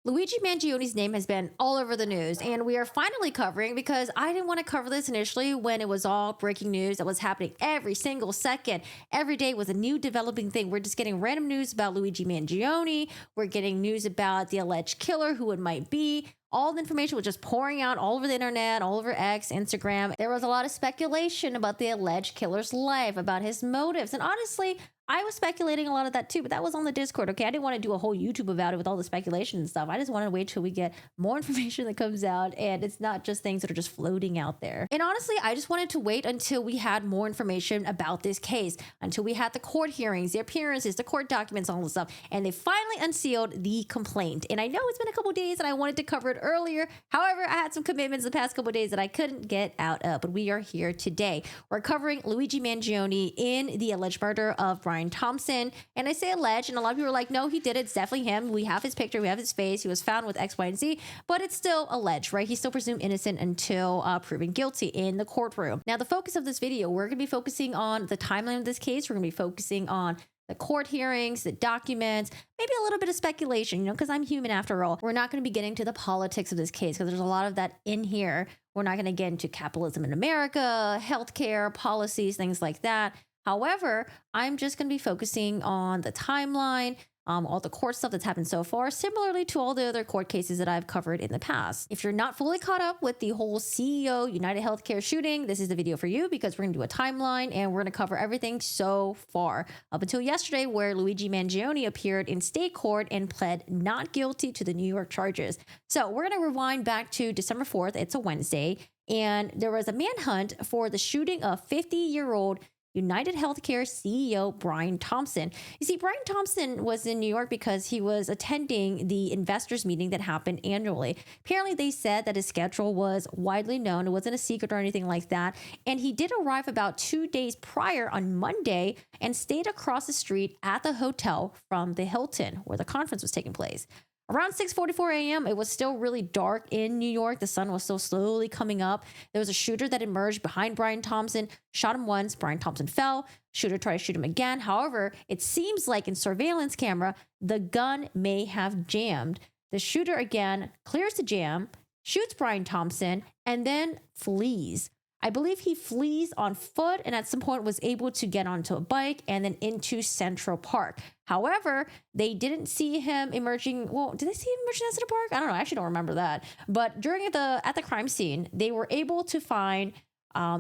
Luigi Mangione's name has been all over the news, and we are finally covering because I didn't want to cover this initially when it was all breaking news that was happening every single second. Every day was a new developing thing. We're just getting random news about Luigi Mangione. We're getting news about the alleged killer, who it might be. All the information was just pouring out all over the internet, all over X, Instagram. There was a lot of speculation about the alleged killer's life, about his motives. And honestly, I was speculating a lot of that too, but that was on the Discord. Okay, I didn't want to do a whole YouTube about it with all the speculation and stuff. I just wanted to wait till we get more information that comes out, and it's not just things that are just floating out there. And honestly, I just wanted to wait until we had more information about this case, until we had the court hearings, the appearances, the court documents, all this stuff, and they finally unsealed the complaint. And I know it's been a couple days, and I wanted to cover it earlier. However, I had some commitments the past couple days that I couldn't get out of, but we are here today. We're covering Luigi Mangione in the alleged murder of Brian Thompson. And I say alleged, and a lot of people are like, no, he did it. It's definitely him. We have his picture. We have his face. He was found with X, Y, and Z, but it's still alleged, right? He's still presumed innocent until proven guilty in the courtroom. Now, the focus of this video, we're going to be focusing on the timeline of this case. We're going to be focusing on the court hearings, the documents, maybe a little bit of speculation, because I'm human after all. We're not going to be getting to the politics of this case because there's a lot of that in here. We're not going to get into capitalism in America, healthcare, policies, things like that. However, I'm just going to be focusing on the timeline, all the court stuff that's happened so far, similarly to all the other court cases that I've covered in the past. If you're not fully caught up with the whole CEO United Healthcare shooting, this is the video for you because we're going to do a timeline and we're going to cover everything so far up until yesterday, where Luigi Mangione appeared in state court and pled not guilty to the New York charges. So we're going to rewind back to December 4th. It's a Wednesday, and there was a manhunt for the shooting of 50-year-old United Healthcare CEO Brian Thompson. You see, Brian Thompson was in New York because he was attending the investors meeting that happened annually. Apparently, they said that his schedule was widely known. It wasn't a secret or anything like that. And he did arrive about 2 days prior on Monday and stayed across the street at the hotel from the Hilton where the conference was taking place. Around 6:44 a.m., it was still really dark in New York. The sun was still slowly coming up. There was a shooter that emerged behind Brian Thompson, shot him once. Brian Thompson fell. Shooter tried to shoot him again. However, it seems like in surveillance camera, the gun may have jammed. The shooter again clears the jam, shoots Brian Thompson, and then flees. I believe he flees on foot and at some point was able to get onto a bike and then into Central Park. However, they didn't see him emerging. Well, did they see him emerging in Central Park? I don't know. I actually don't remember that. But at the crime scene, they were able to find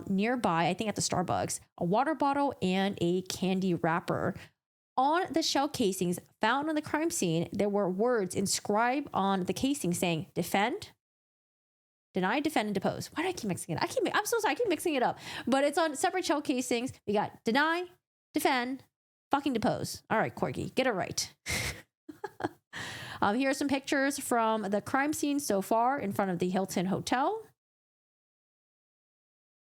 nearby, I think at the Starbucks, a water bottle and a candy wrapper. On the shell casings found on the crime scene, there were words inscribed on the casing saying, defend, deny, defend, and depose. Why do I keep mixing it up? I'm so sorry. I keep mixing it up. But it's on separate shell casings. We got deny, defend, fucking depose. All right, Corgi, get it right. Here are some pictures from the crime scene so far in front of the Hilton Hotel,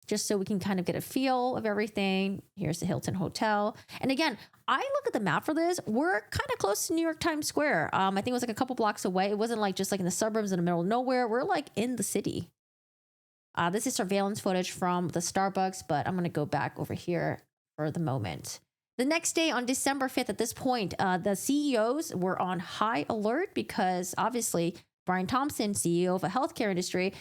just so we can kind of get a feel of everything. Here's the Hilton Hotel. And again, I look at the map for this. We're kind of close to New York Times Square. I think it was like a couple blocks away. It wasn't like just like in the suburbs in the middle of nowhere. We're like in the city. This is surveillance footage from the Starbucks, but I'm going to go back over here for the moment. The next day on December 5th, at this point, the CEOs were on high alert because obviously Brian Thompson, CEO of a healthcare industry,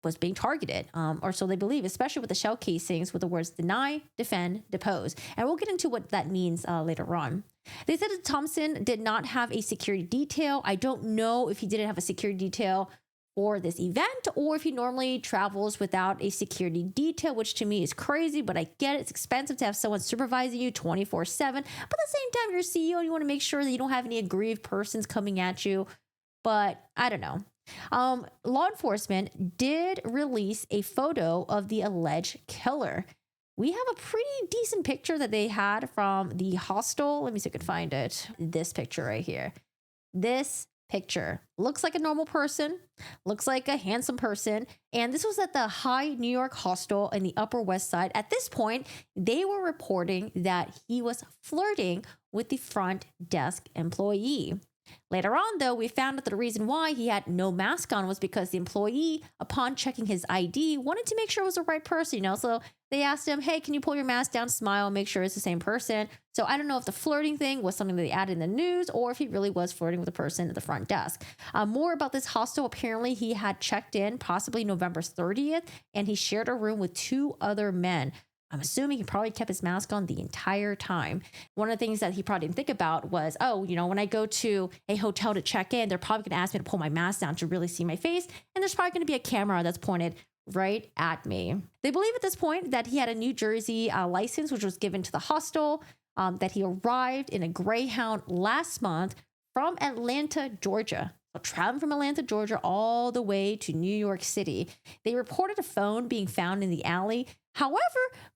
was being targeted, or so they believe, especially with the shell casings with the words deny, defend, depose. And we'll get into what that means later on. They said that Thompson did not have a security detail. I don't know if he didn't have a security detail for this event or if he normally travels without a security detail, which to me is crazy, but I get it. It's expensive to have someone supervising you 24/7. But at the same time, you're a CEO, you want to make sure that you don't have any aggrieved persons coming at you. But I don't know. Law enforcement did release a photo of the alleged killer. We have a pretty decent picture that they had from the hostel. Let me see if I can find it. This picture right here. This picture looks like a normal person, looks like a handsome person. And this was at the High New York hostel in the Upper West Side. At this point, they were reporting that he was flirting with the front desk employee. Later on, though, we found out that the reason why he had no mask on was because the employee, upon checking his ID, wanted to make sure it was the right person, So they asked him, hey, can you pull your mask down, smile, make sure it's the same person? So I don't know if the flirting thing was something that they added in the news or if he really was flirting with the person at the front desk. More about this hostel. Apparently, he had checked in possibly November 30th, and he shared a room with 2 other men. I'm assuming he probably kept his mask on the entire time. One of the things that he probably didn't think about was, when I go to a hotel to check in, they're probably going to ask me to pull my mask down to really see my face. And there's probably going to be a camera that's pointed right at me. They believe at this point that he had a New Jersey license, which was given to the hostel, that he arrived in a Greyhound last month from Atlanta, Georgia. So traveling from Atlanta, Georgia, all the way to New York City. They reported a phone being found in the alley. However,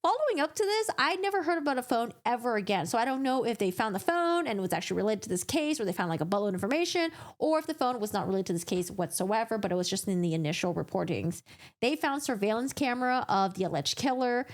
following up to this, I never heard about a phone ever again. So I don't know if they found the phone and it was actually related to this case, or they found like a buttload of information, or if the phone was not related to this case whatsoever, but it was just in the initial reportings. They found surveillance camera of the alleged killer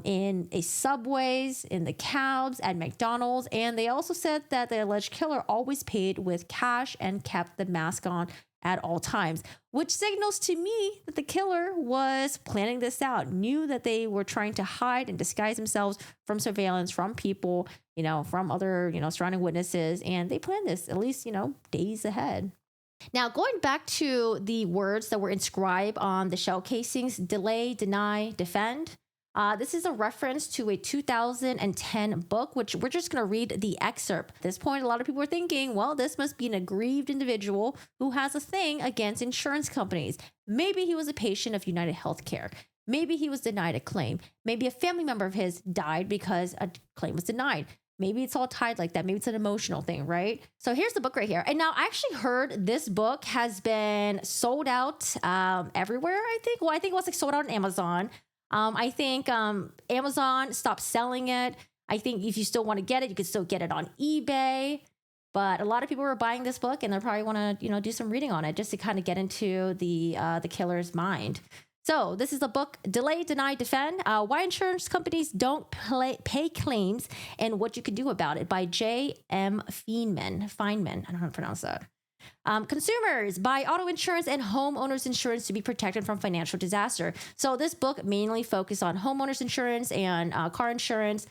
in a Subways, in the cabs, at McDonald's. And they also said that the alleged killer always paid with cash and kept the mask on at all times, which signals to me that the killer was planning this out, knew that they were trying to hide and disguise themselves from surveillance, from people, from other, surrounding witnesses. And they planned this at least, days ahead. Now, going back to the words that were inscribed on the shell casings, delay, deny, defend. This is a reference to a 2010 book, which we're just going to read the excerpt. At this point, a lot of people are thinking, well, this must be an aggrieved individual who has a thing against insurance companies. Maybe he was a patient of United Healthcare. Maybe he was denied a claim. Maybe a family member of his died because a claim was denied. Maybe it's all tied like that. Maybe it's an emotional thing, right? So here's the book right here. And now I actually heard this book has been sold out everywhere, I think. Well, I think it was like sold out on Amazon. I think Amazon stopped selling it. I think if you still want to get it, you can still get it on eBay. But a lot of people were buying this book, and they probably want to, do some reading on it just to kind of get into the killer's mind. So this is the book, Delay, Deny, Defend, Why Insurance Companies Don't Pay Claims and What You Can Do About It, by J.M. Feynman. I don't know how to pronounce that. Consumers buy auto insurance and homeowners insurance to be protected from financial disaster. So this book mainly focused on homeowners insurance and car insurance.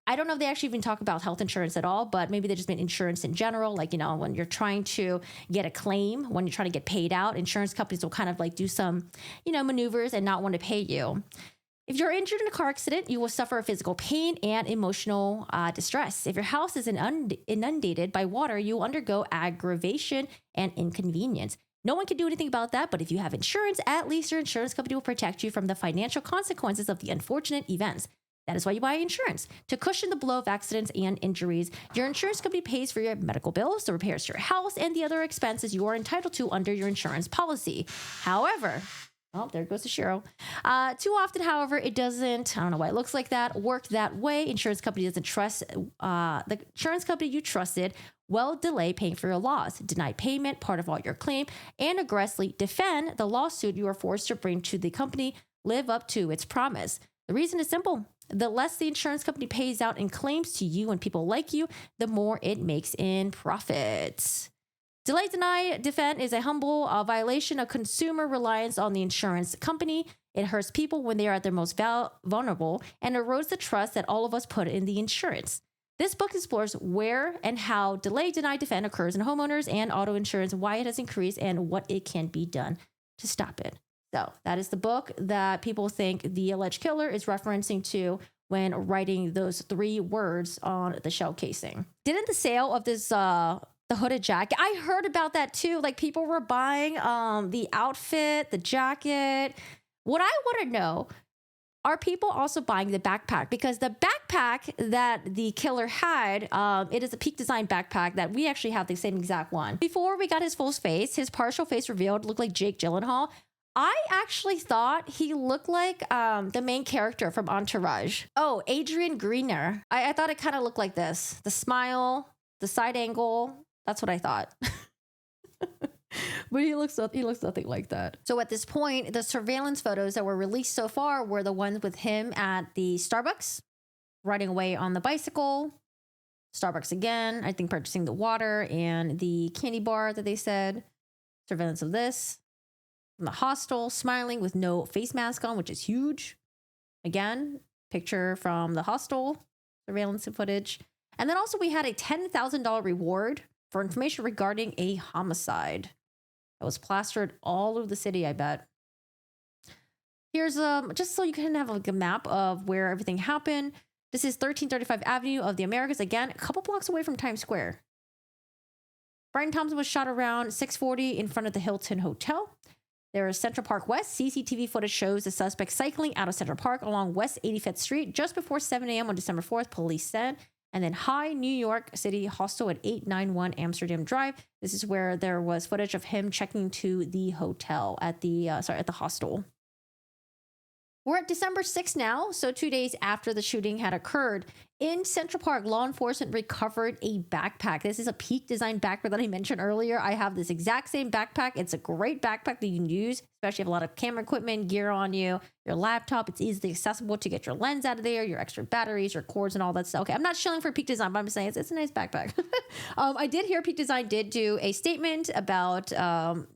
I don't know if they actually even talk about health insurance at all, but maybe they just meant insurance in general. Like, when you're trying to get a claim, when you're trying to get paid out, insurance companies will kind of like do some, maneuvers and not want to pay you. If you're injured in a car accident, you will suffer physical pain and emotional distress. If your house is inundated by water, you will undergo aggravation and inconvenience. No one can do anything about that, but if you have insurance, at least your insurance company will protect you from the financial consequences of the unfortunate events. That is why you buy insurance, to cushion the blow of accidents and injuries. Your insurance company pays for your medical bills, the repairs to your house, and the other expenses you are entitled to under your insurance policy. However, oh, there goes the Shiro. Too often, however, it doesn't, I don't know why it looks like that, work that way. Insurance company doesn't trust, the insurance company you trusted will delay paying for your loss, deny payment, part of all your claim, and aggressively defend the lawsuit you are forced to bring to the company, live up to its promise. The reason is simple. The less the insurance company pays out in claims to you and people like you, the more it makes in profits. Delay, deny, defend is a humble violation of consumer reliance on the insurance company. It hurts people when they are at their most vulnerable and erodes the trust that all of us put in the insurance. This book explores where and how delay, deny, defend occurs in homeowners and auto insurance, why it has increased, and what it can be done to stop it. So that is the book that people think the alleged killer is referencing to when writing those 3 words on the shell casing. Didn't the sale of this the hooded jacket, I heard about that too. Like, people were buying the outfit, the jacket. What I want to know, are people also buying the backpack? Because the backpack that the killer had, it is a Peak Design backpack that we actually have the same exact one. Before we got his full face, his partial face revealed looked like Jake Gyllenhaal. I actually thought he looked like the main character from Entourage. Oh, Adrian Grenier. I thought it kind of looked like this. The smile, the side angle. That's what I thought. But he looks nothing like that. So at this point, the surveillance photos that were released so far were the ones with him at the Starbucks, riding away on the bicycle, Starbucks again, I think purchasing the water and the candy bar that they said. Surveillance of this. From the hostel, smiling with no face mask on, which is huge. Again, picture from the hostel, surveillance and footage. And then also we had a $10,000 reward for information regarding a homicide. It was plastered all over the city, I bet. Here's just so you can have like a map of where everything happened. This is 1335 Avenue of the Americas. Again, a couple blocks away from Times Square. Brian Thompson was shot around 6:40 in front of the Hilton Hotel. There is Central Park West. CCTV footage shows the suspect cycling out of Central Park along West 85th Street just before 7 a.m. on December 4th, police said. And then High New York City Hostel at 891 Amsterdam Drive. This is where there was footage of him checking to the hotel at the hostel. We're at December 6th now, so 2 days after the shooting had occurred. In Central Park, law enforcement recovered a backpack. This is a Peak Design backpack that I mentioned earlier. I have this exact same backpack. It's a great backpack that you can use, especially if you have a lot of camera equipment, gear on you, your laptop. It's easily accessible to get your lens out of there, your extra batteries, your cords, and all that stuff. Okay, I'm not shilling for Peak Design, but I'm saying it's a nice backpack. I did hear Peak Design did do a statement about, the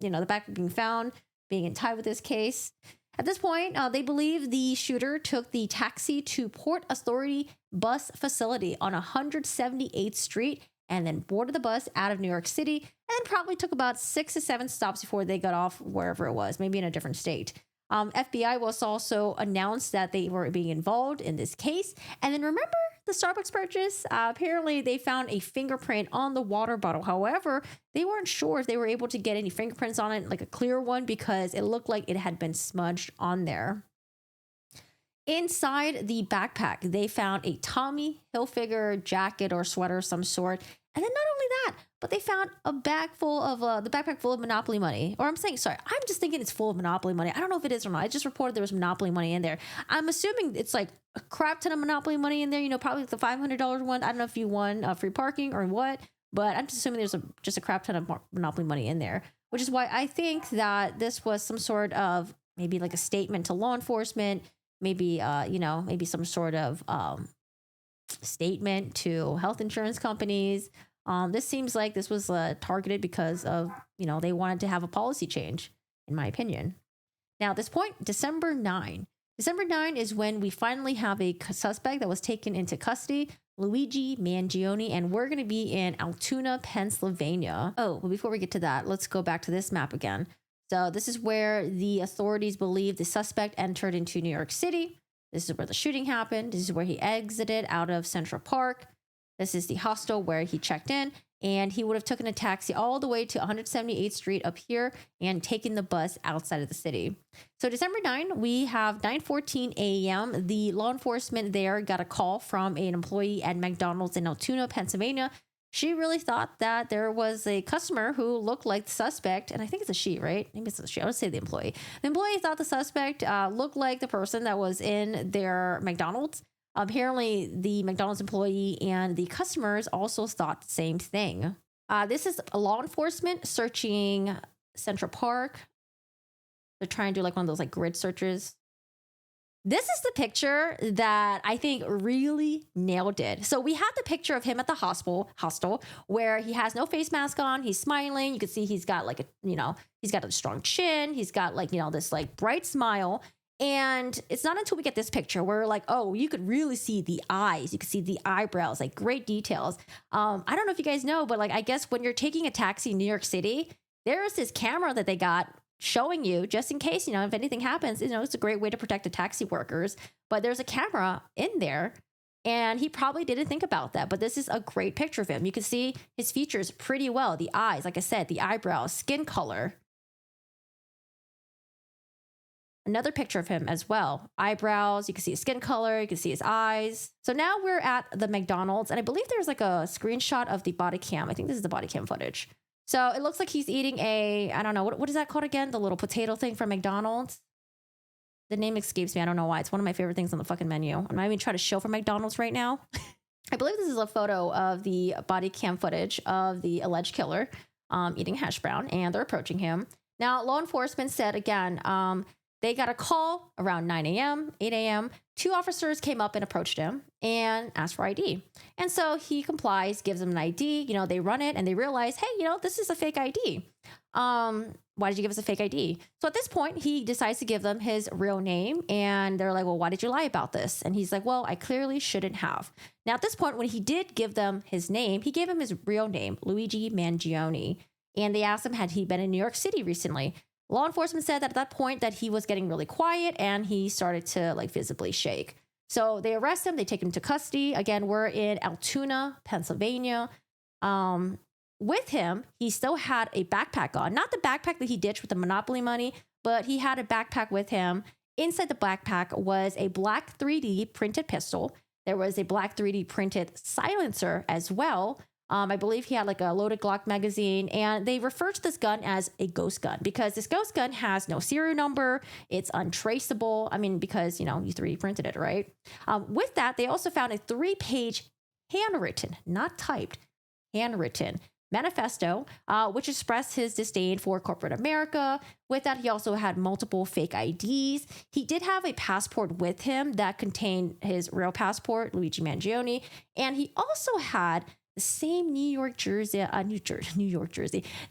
backpack being found, being in tie with this case. At this point, they believe the shooter took the taxi to Port Authority bus facility on 178th Street and then boarded the bus out of New York City and then probably took about 6 to 7 stops before they got off wherever it was, maybe in a different state. FBI was also announced that they were being involved in this case. And then remember the Starbucks purchase? Apparently, they found a fingerprint on the water bottle. However, they weren't sure if they were able to get any fingerprints on it, like a clear one, because it looked like it had been smudged on there. Inside the backpack, they found a Tommy Hilfiger jacket or sweater of some sort. And then not only that, but they found a bag full of the backpack full of Monopoly money. Or I'm just thinking it's full of Monopoly money. I don't know if it is or not. I just reported there was Monopoly money in there. I'm assuming it's like a crap ton of Monopoly money in there. Probably like the $500 one. I don't know if you won free parking or what, but I'm just assuming there's just a crap ton of Monopoly money in there, which is why I think that this was some sort of maybe like a statement to law enforcement, maybe maybe some sort of statement to health insurance companies. This seems like this was targeted because of, they wanted to have a policy change, in my opinion. Now, at this point, December 9. December 9 is when we finally have a suspect that was taken into custody, Luigi Mangione, and we're going to be in Altoona, Pennsylvania. Oh, but before we get to that, let's go back to this map again. So this is where the authorities believe the suspect entered into New York City. This is where the shooting happened. This is where he exited out of Central Park. This is the hostel where he checked in, and he would have taken a taxi all the way to 178th Street up here and taken the bus outside of the city. So December 9, we have 9:14 a.m. The law enforcement there got a call from an employee at McDonald's in Altoona, Pennsylvania. She really thought that there was a customer who looked like the suspect, and I think it's a she, right? Maybe it's a she. I would say the employee. The employee thought the suspect looked like the person that was in their McDonald's. Apparently, the McDonald's employee and the customers also thought the same thing. This is law enforcement searching Central Park. They're trying to do like one of those like grid searches. This is the picture that I think really nailed it. So we have the picture of him at the hostel where he has no face mask on. He's smiling. You can see he's got like he's got a strong chin. He's got like, this like bright smile. And it's not until we get this picture where we're like, oh, you could really see the eyes. You could see the eyebrows, like great details. I don't know if you guys know, but like, I guess when you're taking a taxi in New York City, there is this camera that they got showing you just in case, if anything happens, it's a great way to protect the taxi workers. But there's a camera in there and he probably didn't think about that. But this is a great picture of him. You can see his features pretty well. The eyes, like I said, the eyebrows, skin color. Another picture of him as well. Eyebrows, you can see his skin color, you can see his eyes. So now we're at the McDonald's, and I believe there's like a screenshot of the body cam. I think this is the body cam footage. So it looks like he's eating I don't know, what is that called again? The little potato thing from McDonald's? The name escapes me. I don't know why. It's one of my favorite things on the fucking menu. I'm not even trying to show for McDonald's right now. I believe this is a photo of the body cam footage of the alleged killer eating hash brown, and they're approaching him. Now, law enforcement said again, They got a call around 9 a.m., 8 a.m. Two officers came up and approached him and asked for ID. And so he complies, gives them an ID. They run it and they realize, hey, this is a fake ID. Why did you give us a fake ID? So at this point, he decides to give them his real name. And they're like, well, why did you lie about this? And he's like, well, I clearly shouldn't have. Now, at this point, when he did give them his name, he gave him his real name, Luigi Mangione. And they asked him, had he been in New York City recently? Law enforcement said that at that point that he was getting really quiet and he started to visibly shake. So they arrest him. They take him to custody. Again, we're in Altoona, Pennsylvania. With him, he still had a backpack on. Not the backpack that he ditched with the Monopoly money, but he had a backpack with him. Inside the backpack was a black 3D printed pistol. There was a black 3D printed silencer as well. I believe he had a loaded Glock magazine, and they refer to this gun as a ghost gun because this ghost gun has no serial number. It's untraceable. Because, you 3D printed it, right? With that, they also found a 3-page handwritten, not typed, handwritten manifesto, which expressed his disdain for corporate America. With that, he also had multiple fake IDs. He did have a passport with him that contained his real passport, Luigi Mangione, and he also had the same the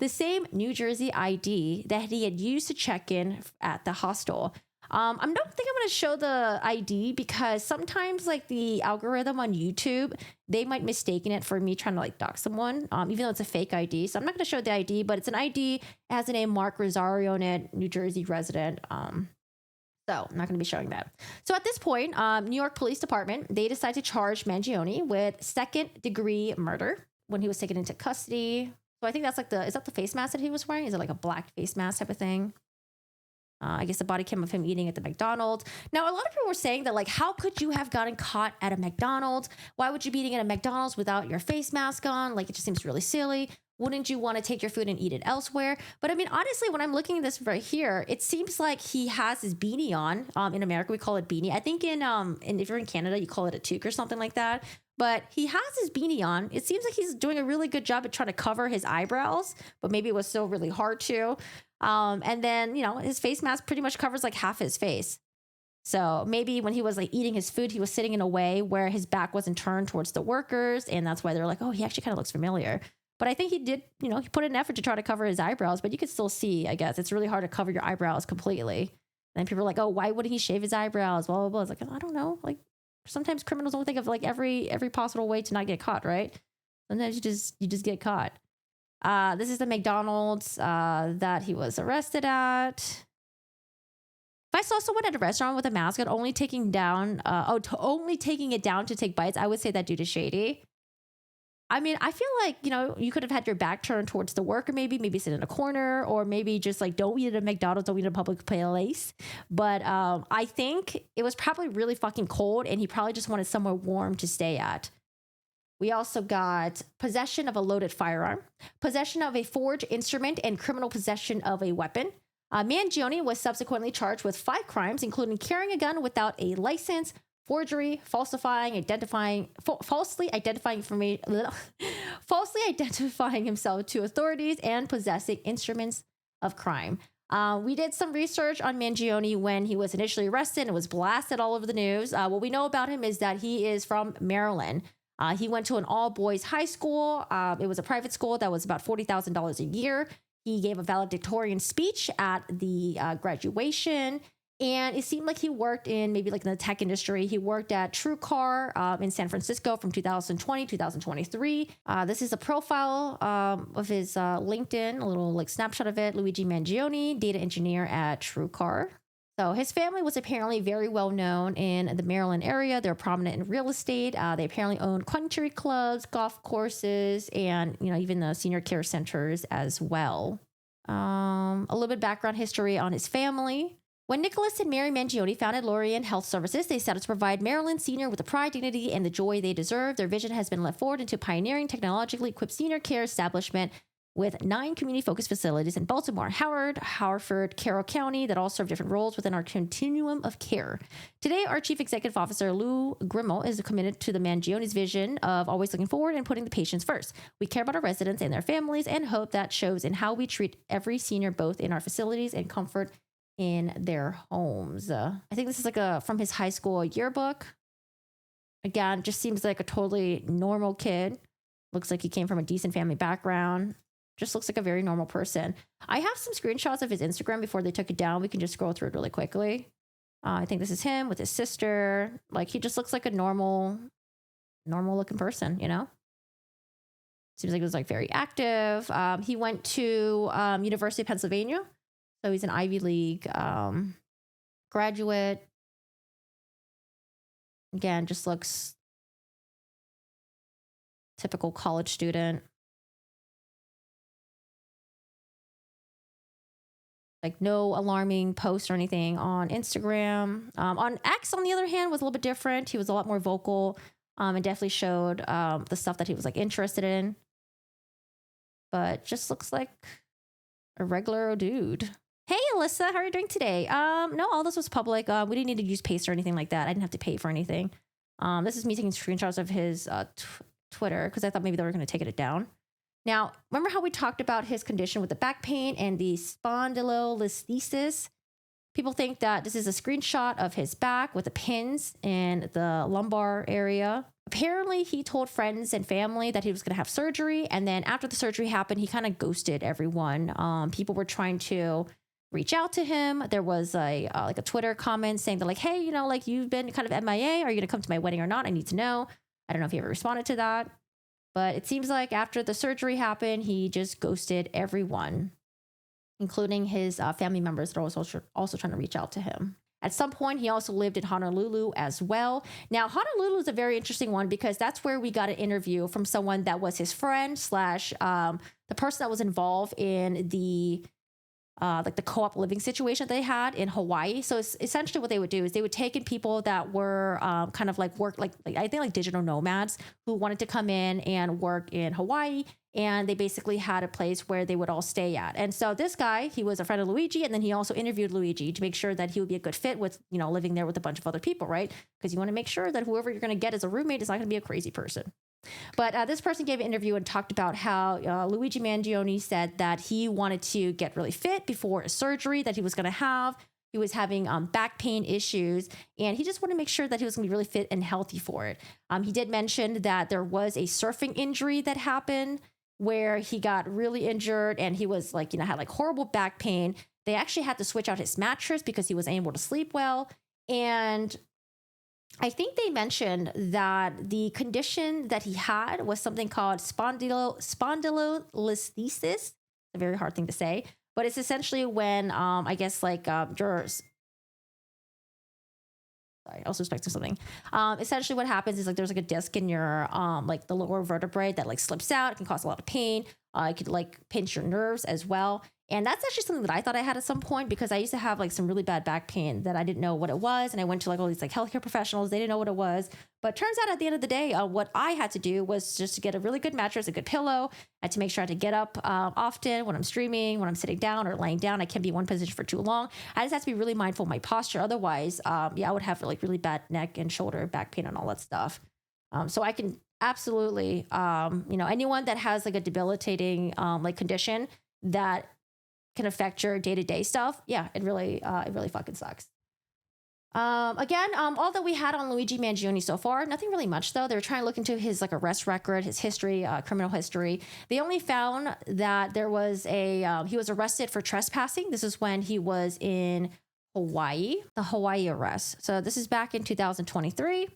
same New Jersey ID that he had used to check in at the hostel. I don't think I'm going to show the ID because sometimes the algorithm on YouTube, they might mistaken it for me trying to dox someone, even though it's a fake ID. So I'm not going to show the ID, but it's an ID. It has the name Mark Rosario in it, New Jersey resident. So I'm not going to be showing that. So at this point, New York Police Department, they decide to charge Mangione with 2nd-degree murder when he was taken into custody. So I think that's is that the face mask that he was wearing? Is it a black face mask type of thing? I guess the body cam of him eating at the McDonald's. Now, a lot of people were saying that, how could you have gotten caught at a McDonald's? Why would you be eating at a McDonald's without your face mask on? It just seems really silly. Wouldn't you want to take your food and eat it elsewhere? But honestly, when I'm looking at this right here, it seems like he has his beanie on. In America, we call it beanie. I think if you're in Canada, you call it a toque or something like that. But he has his beanie on. It seems like he's doing a really good job at trying to cover his eyebrows, but maybe it was still really hard to. And then, his face mask pretty much covers half his face. So maybe when he was eating his food, he was sitting in a way where his back wasn't turned towards the workers. And that's why they're oh, he actually kind of looks familiar. But I think he did, he put in an effort to try to cover his eyebrows, but you could still see, I guess. It's really hard to cover your eyebrows completely. And people are oh, why wouldn't he shave his eyebrows? Blah, blah, blah. It's I don't know. Sometimes criminals don't think of every possible way to not get caught, right? Sometimes you just get caught. This is the McDonald's that he was arrested at. If I saw someone at a restaurant with a mask on only taking it down to take bites, I would say that dude is shady. I feel you could have had your back turned towards the worker, maybe sit in a corner, or maybe just don't eat at a McDonald's, don't eat at a public place. But I think it was probably really fucking cold and he probably just wanted somewhere warm to stay at. We also got possession of a loaded firearm, possession of a forged instrument, and criminal possession of a weapon. Mangione was subsequently charged with 5 crimes, including carrying a gun without a license, forgery, falsely identifying himself to authorities, and possessing instruments of crime. We did some research on Mangione when he was initially arrested and was blasted all over the news. What we know about him is that he is from Maryland. He went to an all-boys high school. It was a private school that was about $40,000 a year. He gave a valedictorian speech at the graduation. And it seemed like he worked in maybe in the tech industry. He worked at TrueCar in San Francisco from 2020, 2023. This is a profile of his LinkedIn, a little snapshot of it. Luigi Mangione, data engineer at TrueCar. So his family was apparently very well known in the Maryland area. They're prominent in real estate. They apparently own country clubs, golf courses, and even the senior care centers as well. A little bit background history on his family. When Nicholas and Mary Mangione founded Lorien Health Services, they set out to provide Maryland senior with the pride, dignity, and the joy they deserve. Their vision has been led forward into pioneering, technologically equipped senior care establishment with 9 community-focused facilities in Baltimore, Howard, Harford, Carroll County that all serve different roles within our continuum of care. Today, our Chief Executive Officer, Lou Grimmel, is committed to the Mangione's vision of always looking forward and putting the patients first. We care about our residents and their families and hope that shows in how we treat every senior, both in our facilities and comfort in their homes. I think this is like a from his high school yearbook. Again, just seems like a totally normal kid. Looks like he came from a decent family background. Just looks like a very normal person. I have some screenshots of his Instagram before they took it down. We can just scroll through it really quickly. I think this is him with his sister. Like, he just looks like a normal looking person, you know? Seems like he was like very active. He went to University of Pennsylvania. So he's an Ivy League graduate. Again, just looks typical college student. Like, no alarming posts or anything on Instagram. On X, on the other hand, was a little bit different. He was a lot more vocal and definitely showed the stuff that he was like interested in. But just looks like a regular dude. Hey, Alyssa, how are you doing today? No, all this was public. We didn't need to use paste or anything like that. I didn't have to pay for anything. This is me taking screenshots of his Twitter because I thought maybe they were going to take it down. Now, remember how we talked about his condition with the back pain and the spondylolisthesis? People think that this is a screenshot of his back with the pins in the lumbar area. Apparently, he told friends and family that he was going to have surgery. And then after the surgery happened, he kind of ghosted everyone. People were trying to reach out to him. There was a Twitter comment saying that like, hey, you know, like you've been kind of MIA. Are you going to come to my wedding or not? I need to know. I don't know if he ever responded to that. But it seems like after the surgery happened, he just ghosted everyone, including his family members that are also trying to reach out to him. At some point, he also lived in Honolulu as well. Now, Honolulu is a very interesting one because that's where we got an interview from someone that was his friend / the person that was involved in the like the co-op living situation they had in Hawaii. So it's essentially what they would do is they would take in people that were kind of like work, like I think like digital nomads who wanted to come in and work in Hawaii. And they basically had a place where they would all stay at. And so this guy, he was a friend of Luigi. And then he also interviewed Luigi to make sure that he would be a good fit with, you know, living there with a bunch of other people, right? Because you want to make sure that whoever you're going to get as a roommate is not going to be a crazy person. But this person gave an interview and talked about how Luigi Mangione said that he wanted to get really fit before a surgery that he was going to have. He was having back pain issues, and he just wanted to make sure that he was going to be really fit and healthy for it. He did mention that there was a surfing injury that happened where he got really injured and he was like, you know, had like horrible back pain. They actually had to switch out his mattress because he wasn't able to sleep well. And I think they mentioned that the condition that he had was something called spondylolisthesis. A very hard thing to say, but it's essentially when I guess like jurors. Sorry, I was suspecting something. Essentially, what happens is like there's like a disc in your like the lower vertebrae that like slips out. It can cause a lot of pain. It could like pinch your nerves as well. And that's actually something that I thought I had at some point because I used to have like some really bad back pain that I didn't know what it was. And I went to like all these like healthcare professionals. They didn't know what it was. But turns out at the end of the day, what I had to do was just to get a really good mattress, a good pillow. I had to make sure I had to get up often when I'm streaming, when I'm sitting down or laying down. I can't be in one position for too long. I just have to be really mindful of my posture. Otherwise, I would have like really bad neck and shoulder, back pain and all that stuff. So I can absolutely, anyone that has like a debilitating like condition that can affect your day-to-day stuff. Yeah, it really fucking sucks. Again, all that we had on Luigi Mangione so far, nothing really much though. They were trying to look into his like arrest record, his history, criminal history. They only found that there was he was arrested for trespassing. This is when he was in Hawaii, the Hawaii arrest. So this is back in 2023.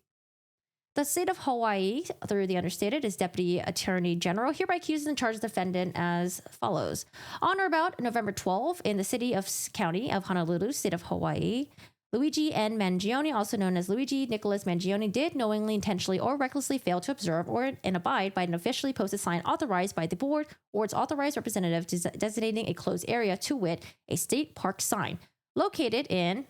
The state of Hawaii, through the understated, is Deputy Attorney General, hereby accuses and charges the defendant as follows. On or about November 12, in the city of county of Honolulu, state of Hawaii, Luigi N. Mangione, also known as Luigi Nicholas Mangione, did knowingly, intentionally, or recklessly fail to observe and abide by an officially posted sign authorized by the board or its authorized representative designating a closed area, to wit, a state park sign, located in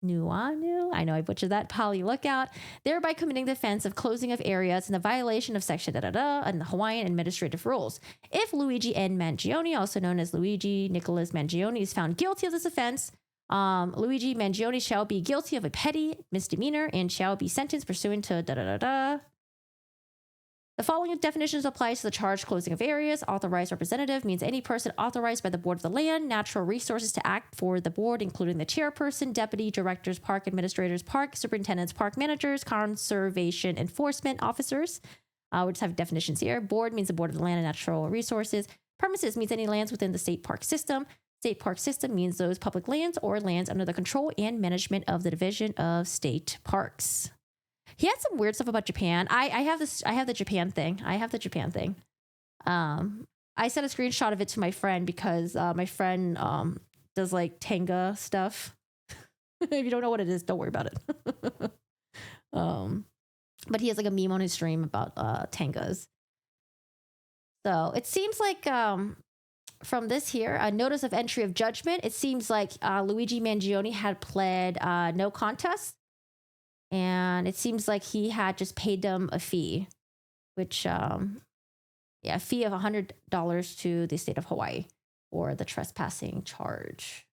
Nuanu, I know I butchered that, Pali Lookout, thereby committing the offense of closing of areas in the violation of section and the Hawaiian administrative rules. If Luigi N. Mangione, also known as Luigi Nicholas Mangione, is found guilty of this offense, Luigi Mangione shall be guilty of a petty misdemeanor and shall be sentenced pursuant to The following definitions applies to the charge closing of areas. Authorized representative means any person authorized by the board of the land, natural resources to act for the board, including the chairperson, deputy directors, park administrators, park superintendents, park managers, conservation enforcement officers. We just have definitions here. Board means the board of the land and natural resources. Premises means any lands within the state park system. State park system means those public lands or lands under the control and management of the Division of State Parks. He had some weird stuff about Japan. I have the Japan thing. I sent a screenshot of it to my friend because my friend does like Tanga stuff. If you don't know what it is, don't worry about it. But he has like a meme on his stream about Tangas. So it seems like from this here, a notice of entry of judgment, it seems like Luigi Mangione had pled no contest. And it seems like he had just paid them a fee, which, a fee of $100 to the state of Hawaii for the trespassing charge.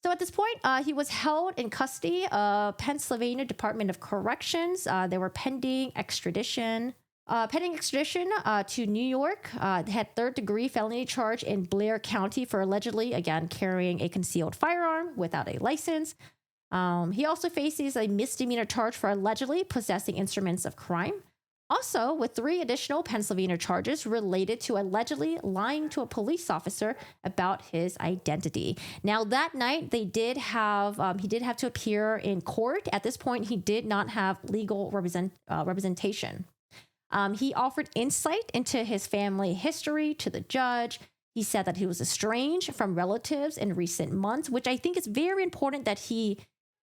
So at this point, he was held in custody of Pennsylvania Department of Corrections. They were pending extradition. To New York. They had third-degree felony charge in Blair County for allegedly, again, carrying a concealed firearm without a license. He also faces a misdemeanor charge for allegedly possessing instruments of crime. Also, with 3 additional Pennsylvania charges related to allegedly lying to a police officer about his identity. Now, that night, he did have to appear in court. At this point, he did not have legal representation. He offered insight into his family history to the judge. He said that he was estranged from relatives in recent months, which I think is very important that he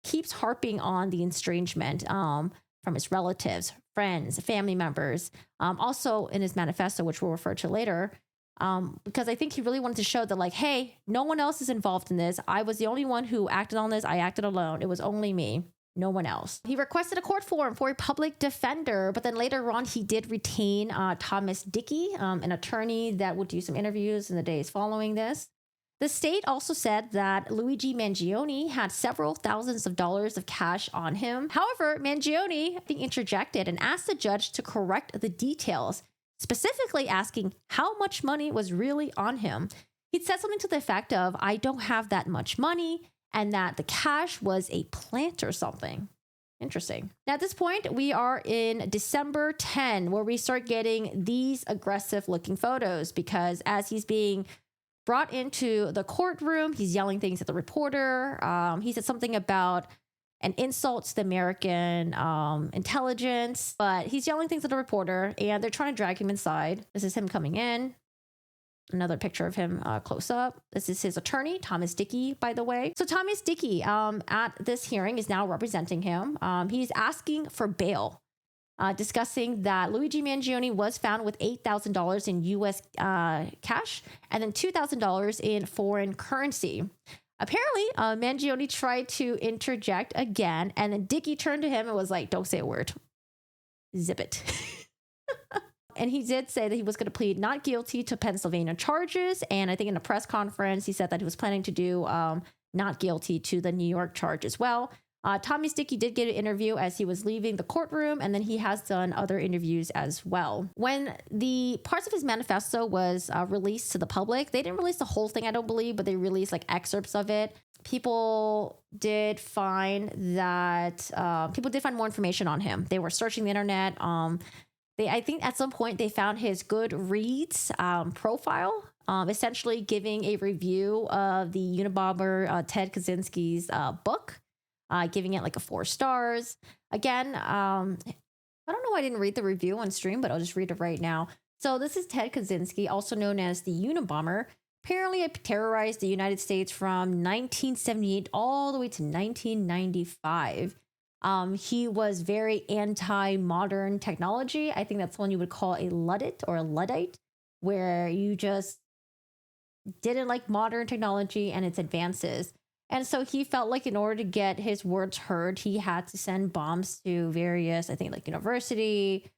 keeps harping on the estrangement from his relatives, friends, family members. Also in his manifesto, which we'll refer to later, because I think he really wanted to show that, like, hey, no one else is involved in this. I was the only one who acted on this. I acted alone. It was only me. No one else. He requested a court forum for a public defender, but then later on, he did retain Thomas Dickey, an attorney that would do some interviews in the days following this. The state also said that Luigi Mangione had several thousands of dollars of cash on him. However, Mangione interjected and asked the judge to correct the details, specifically asking how much money was really on him. He'd said something to the effect of, I don't have that much money, and that the cash was a plant or something. Interesting. Now, at this point, we are in December 10, where we start getting these aggressive looking photos, because as he's being brought into the courtroom, he's yelling things at the reporter. He said something about an insult to the American intelligence, but he's yelling things at the reporter, and they're trying to drag him inside. This is him coming in. Another picture of him close up. This is his attorney, Thomas Dickey, by the way. So Thomas Dickey at this hearing is now representing him. He's asking for bail, discussing that Luigi Mangione was found with $8,000 in U.S. Cash and then $2,000 in foreign currency. Apparently, Mangione tried to interject again, and then Dickey turned to him and was like, don't say a word. Zip it. And he did say that he was going to plead not guilty to Pennsylvania charges. And I think in a press conference, he said that he was planning to do not guilty to the New York charge as well. Thomas Dickey did get an interview as he was leaving the courtroom, and then he has done other interviews as well. When the parts of his manifesto was released to the public, they didn't release the whole thing, I don't believe, but they released like excerpts of it. People did find more information on him. They were searching the internet. I think at some point they found his Goodreads profile, essentially giving a review of the Unabomber Ted Kaczynski's book, giving it like a 4 stars. Again, I don't know why I didn't read the review on stream, but I'll just read it right now. So this is Ted Kaczynski, also known as the Unabomber. Apparently, it terrorized the United States from 1978 all the way to 1995. He was very anti-modern technology. I think that's one you would call a Luddite or a Luddite, where you just didn't like modern technology and its advances. And so he felt like in order to get his words heard, he had to send bombs to various, I think like university,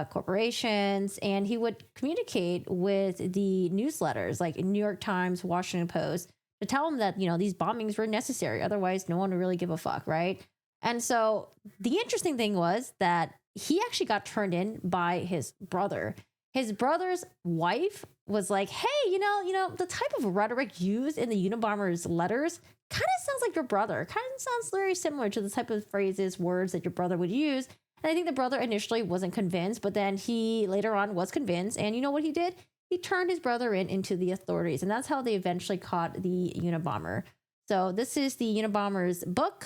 corporations, and he would communicate with the newsletters like New York Times, Washington Post, to tell them that, these bombings were necessary. Otherwise, no one would really give a fuck, right? And so the interesting thing was that he actually got turned in by his brother. His brother's wife was like, "Hey, the type of rhetoric used in the Unabomber's letters kind of sounds like your brother. Kind of sounds very similar to the type of phrases, words that your brother would use." And I think the brother initially wasn't convinced, but then he later on was convinced. And you know what he did? He turned his brother into the authorities, and that's how they eventually caught the Unabomber. So this is the Unabomber's book,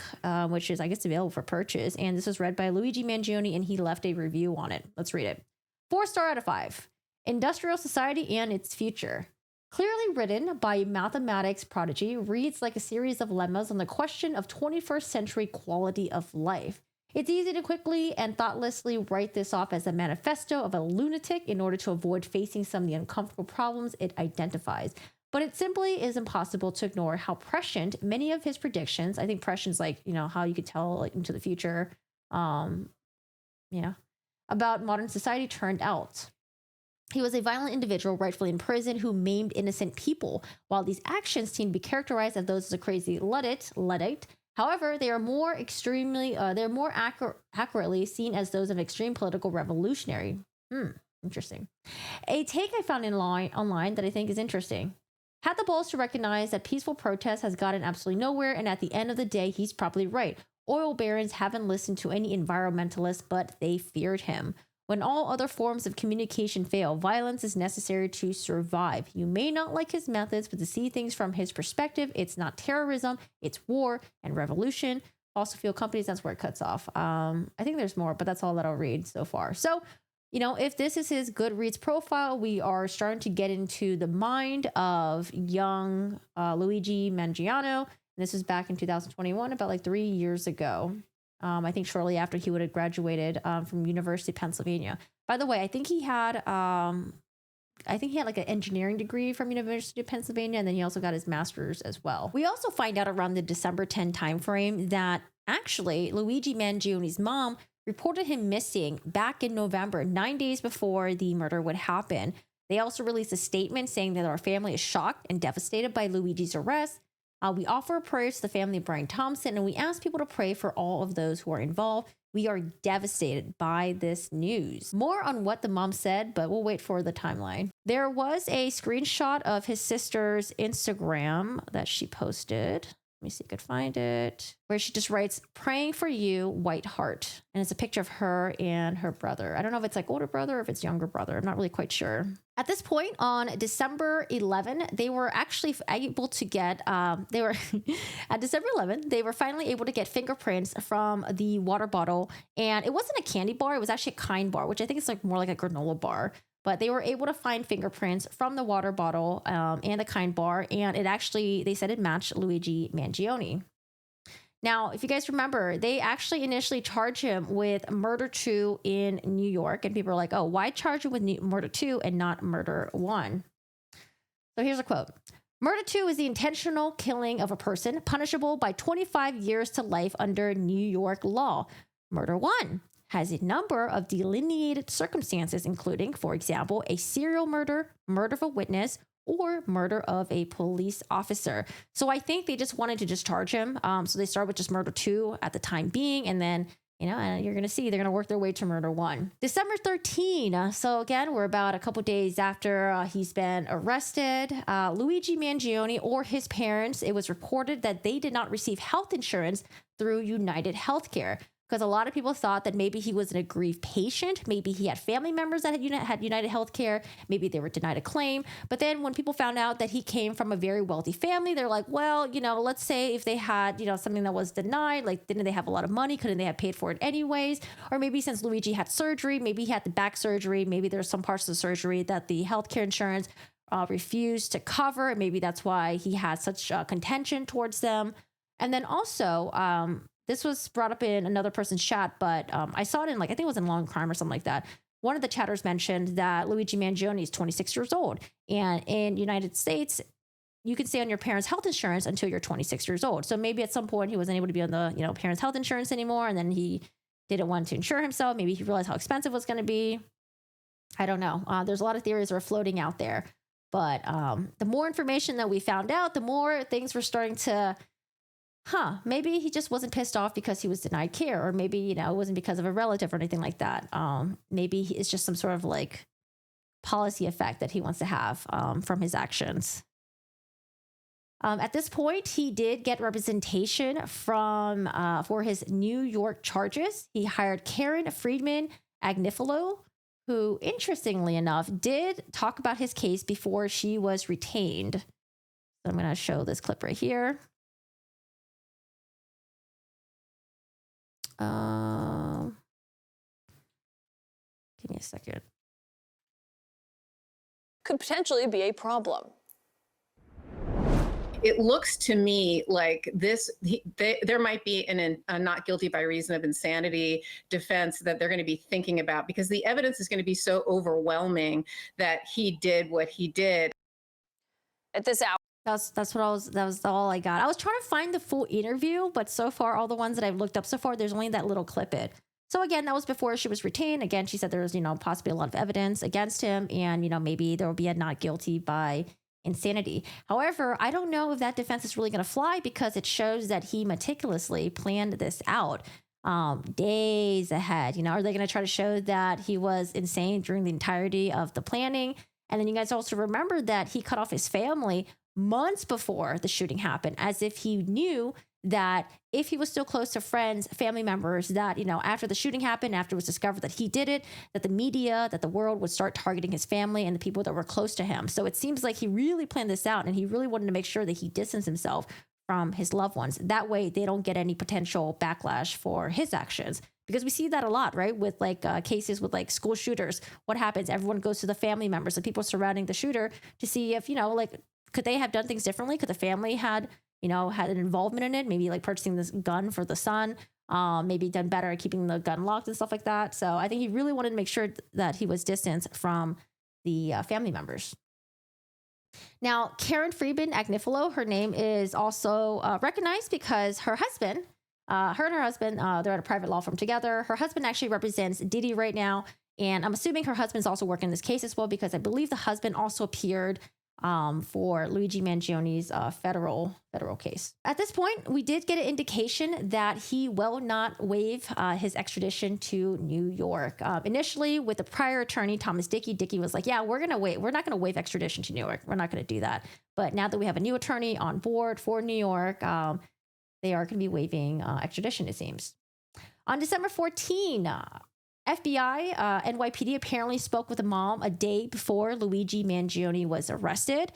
which is, I guess, available for purchase. And this was read by Luigi Mangione, and he left a review on it. Let's read it. 4-star out of 5. Industrial Society and Its Future. Clearly written by a mathematics prodigy, reads like a series of lemmas on the question of 21st century quality of life. It's easy to quickly and thoughtlessly write this off as a manifesto of a lunatic in order to avoid facing some of the uncomfortable problems it identifies. But it simply is impossible to ignore how prescient many of his predictions, I think prescient's like, how you could tell like into the future, about modern society turned out. He was a violent individual rightfully in prison who maimed innocent people. While these actions seem to be characterized as those of a crazy Luddite, however, they are more accurately seen as those of an extreme political revolutionary. Interesting. A take I found online that I think is interesting. Had the balls to recognize that peaceful protest has gotten absolutely nowhere, and at the end of the day, he's probably right. Oil barons haven't listened to any environmentalists, but they feared him. When all other forms of communication fail, violence is necessary to survive. You may not like his methods, but to see things from his perspective, it's not terrorism, it's war and revolution. Fossil fuel companies, that's where it cuts off. I think there's more, but that's all that I'll read so far. So, if this is his Goodreads profile, we are starting to get into the mind of young Luigi Mangione. This was back in 2021, about like 3 years ago. I think shortly after he would have graduated from University of Pennsylvania. By the way, I think he had like an engineering degree from University of Pennsylvania, and then he also got his master's as well. We also find out around the December 10 timeframe that actually Luigi Mangione's mom reported him missing back in November, 9 days before the murder would happen. They also released a statement saying that our family is shocked and devastated by Luigi's arrest. We offer prayers to the family of Brian Thompson, and we ask people to pray for all of those who are involved. We are devastated by this news. More on what the mom said, but we'll wait for the timeline. There was a screenshot of his sister's Instagram that she posted. Let me see if I could find it. Where she just writes, "Praying for you, White Heart." And it's a picture of her and her brother. I don't know if it's like older brother or if it's younger brother. I'm not really quite sure. At this point, on December 11, they were actually able to get, at December 11, they were finally able to get fingerprints from the water bottle. And it wasn't a candy bar. It was actually a Kind bar, which I think is like more like a granola bar. But they were able to find fingerprints from the water bottle and the Kind bar. And they said it matched Luigi Mangione. Now, if you guys remember, they actually initially charged him with murder 2 in New York. And people are like, oh, why charge him with murder 2 and not murder 1? So here's a quote. "Murder 2 is the intentional killing of a person punishable by 25 years to life under New York law. Murder 1 has a number of delineated circumstances, including, for example, a serial murder, murder of a witness, or murder of a police officer." So I think they just wanted to just charge him. So they started with just murder 2 at the time being, and then, and you're going to see they're going to work their way to murder 1. December 13. So again, we're about a couple days after he's been arrested. Luigi Mangione or his parents, it was reported that they did not receive health insurance through United Healthcare. Because a lot of people thought that maybe he was an aggrieved patient. Maybe he had family members that had United Healthcare. Maybe they were denied a claim. But then when people found out that he came from a very wealthy family, they're like, well, let's say if they had, something that was denied, like didn't they have a lot of money? Couldn't they have paid for it anyways? Or maybe since Luigi had surgery, maybe he had the back surgery, maybe there's some parts of the surgery that the healthcare insurance refused to cover. And maybe that's why he had such contention towards them. And then also, this was brought up in another person's chat, but I saw it in I think it was in Long Crime or something like that. One of the chatters mentioned that Luigi Mangione is 26 years old. And in the United States, you can stay on your parents' health insurance until you're 26 years old. So maybe at some point he wasn't able to be on the parents' health insurance anymore. And then he didn't want to insure himself. Maybe he realized how expensive it was going to be. I don't know. There's a lot of theories that are floating out there. But the more information that we found out, the more things were starting to maybe he just wasn't pissed off because he was denied care, or maybe, it wasn't because of a relative or anything like that. Maybe it's just some sort of like policy effect that he wants to have from his actions. At this point, he did get representation for his New York charges. He hired Karen Friedman Agnifilo, who, interestingly enough, did talk about his case before she was retained. So I'm going to show this clip right here. Give me a second. Could potentially be a problem. It looks to me like there might be a not guilty by reason of insanity defense that they're going to be thinking about, because the evidence is going to be so overwhelming that he did what he did. At this hour. That was all I got. I was trying to find the full interview, but so far, all the ones that I've looked up so far, there's only that little clip it. So again, that was before she was retained. Again, she said there was, possibly a lot of evidence against him, and, maybe there will be a not guilty by insanity. However, I don't know if that defense is really going to fly, because it shows that he meticulously planned this out days ahead. Are they going to try to show that he was insane during the entirety of the planning? And then you guys also remember that he cut off his family months before the shooting happened, as if he knew that if he was still close to friends, family members, that, after the shooting happened, after it was discovered that he did it, that the media, that the world would start targeting his family and the people that were close to him. So it seems like he really planned this out, and he really wanted to make sure that he distanced himself from his loved ones. That way they don't get any potential backlash for his actions. Because we see that a lot, right? With cases with school shooters. What happens? Everyone goes to the family members, the people surrounding the shooter, to see if, could they have done things differently? Could the family had an involvement in it? Maybe purchasing this gun for the son, maybe done better at keeping the gun locked and stuff like that. So I think he really wanted to make sure that he was distanced from the family members. Now, Karen Friedman Agnifilo, her name is also recognized because her husband, her and her husband, they're at a private law firm together. Her husband actually represents Diddy right now. And I'm assuming her husband's also working in this case as well, because I believe the husband also appeared for Luigi Mangione's federal case. At this point, we did get an indication that he will not waive his extradition to New York. Initially, with the prior attorney, Thomas Dickey was like, yeah, we're not going to waive extradition to New York. We're not going to do that. But now that we have a new attorney on board for New York, they are going to be waiving extradition, it seems. On December 14, FBI, NYPD apparently spoke with the mom a day before Luigi Mangione was arrested.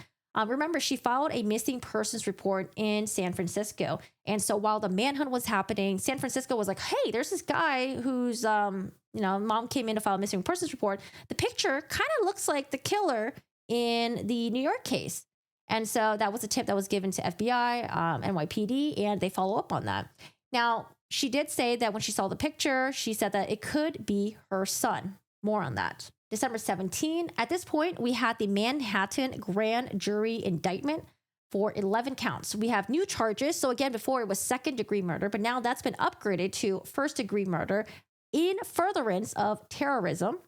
Remember, she filed a missing persons report in San Francisco. And so while the manhunt was happening, San Francisco was like, hey, there's this guy whose, mom came in to file a missing persons report. The picture kind of looks like the killer in the New York case. And so that was a tip that was given to FBI, NYPD, and they follow up on that. Now, she did say that when she saw the picture, she said that it could be her son. More on that. December 17, at this point, we had the Manhattan grand jury indictment for 11 counts. We have new charges. So again, before it was second-degree murder, but now that's been upgraded to first-degree murder in furtherance of terrorism.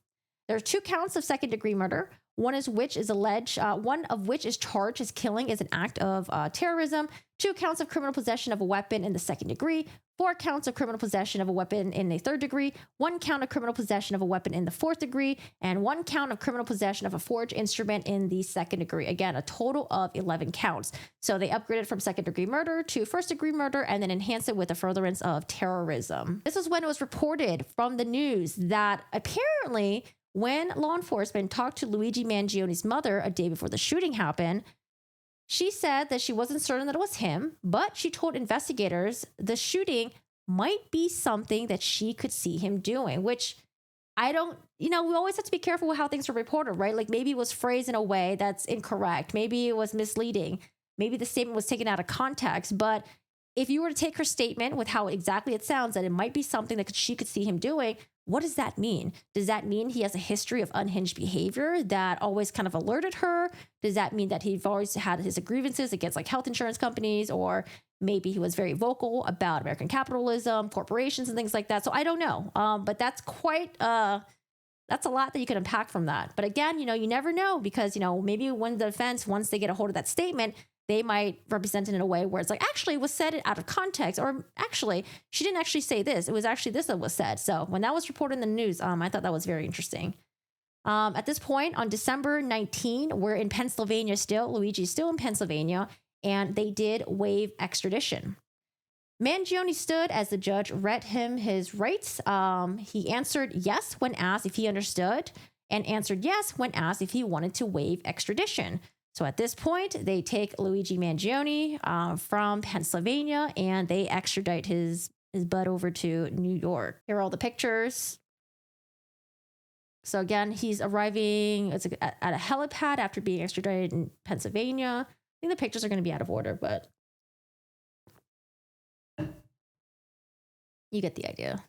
There are 2 counts of second-degree murder. One of which is charged as killing as an act of terrorism. 2 counts of criminal possession of a weapon in the second degree. 4 counts of criminal possession of a weapon in the third degree. 1 count of criminal possession of a weapon in the fourth degree. And 1 count of criminal possession of a forged instrument in the second degree. Again, a total of 11 counts. So they upgraded from second degree murder to first degree murder, and then enhanced it with a furtherance of terrorism. This is when it was reported from the news that apparently, when law enforcement talked to Luigi Mangione's mother a day before the shooting happened, she said that she wasn't certain that it was him, but she told investigators the shooting might be something that she could see him doing, which I don't, we always have to be careful with how things are reported, right? Like maybe it was phrased in a way that's incorrect. Maybe it was misleading. Maybe the statement was taken out of context, but if you were to take her statement with how exactly it sounds, that it might be something that she could see him doing, what does that mean? Does that mean he has a history of unhinged behavior that always kind of alerted her? Does that mean that he's always had his grievances against health insurance companies, or maybe he was very vocal about American capitalism, corporations, and things like that? So I don't know. But that's that's a lot that you can unpack from that. But again, you never know, because, maybe when the defense, once they get a hold of that statement, they might represent it in a way where it's like, actually, it was said out of context, or actually, she didn't actually say this. It was actually this that was said. So when that was reported in the news, I thought that was very interesting. At this point, on December 19, we're in Pennsylvania still. Luigi's still in Pennsylvania, and they did waive extradition. Mangione stood as the judge read him his rights. He answered yes when asked if he understood, and answered yes when asked if he wanted to waive extradition. So at this point, they take Luigi Mangione from Pennsylvania and they extradite his butt over to New York. Here are all the pictures. So again, he's arriving at a helipad after being extradited in Pennsylvania. I think the pictures are going to be out of order, but you get the idea.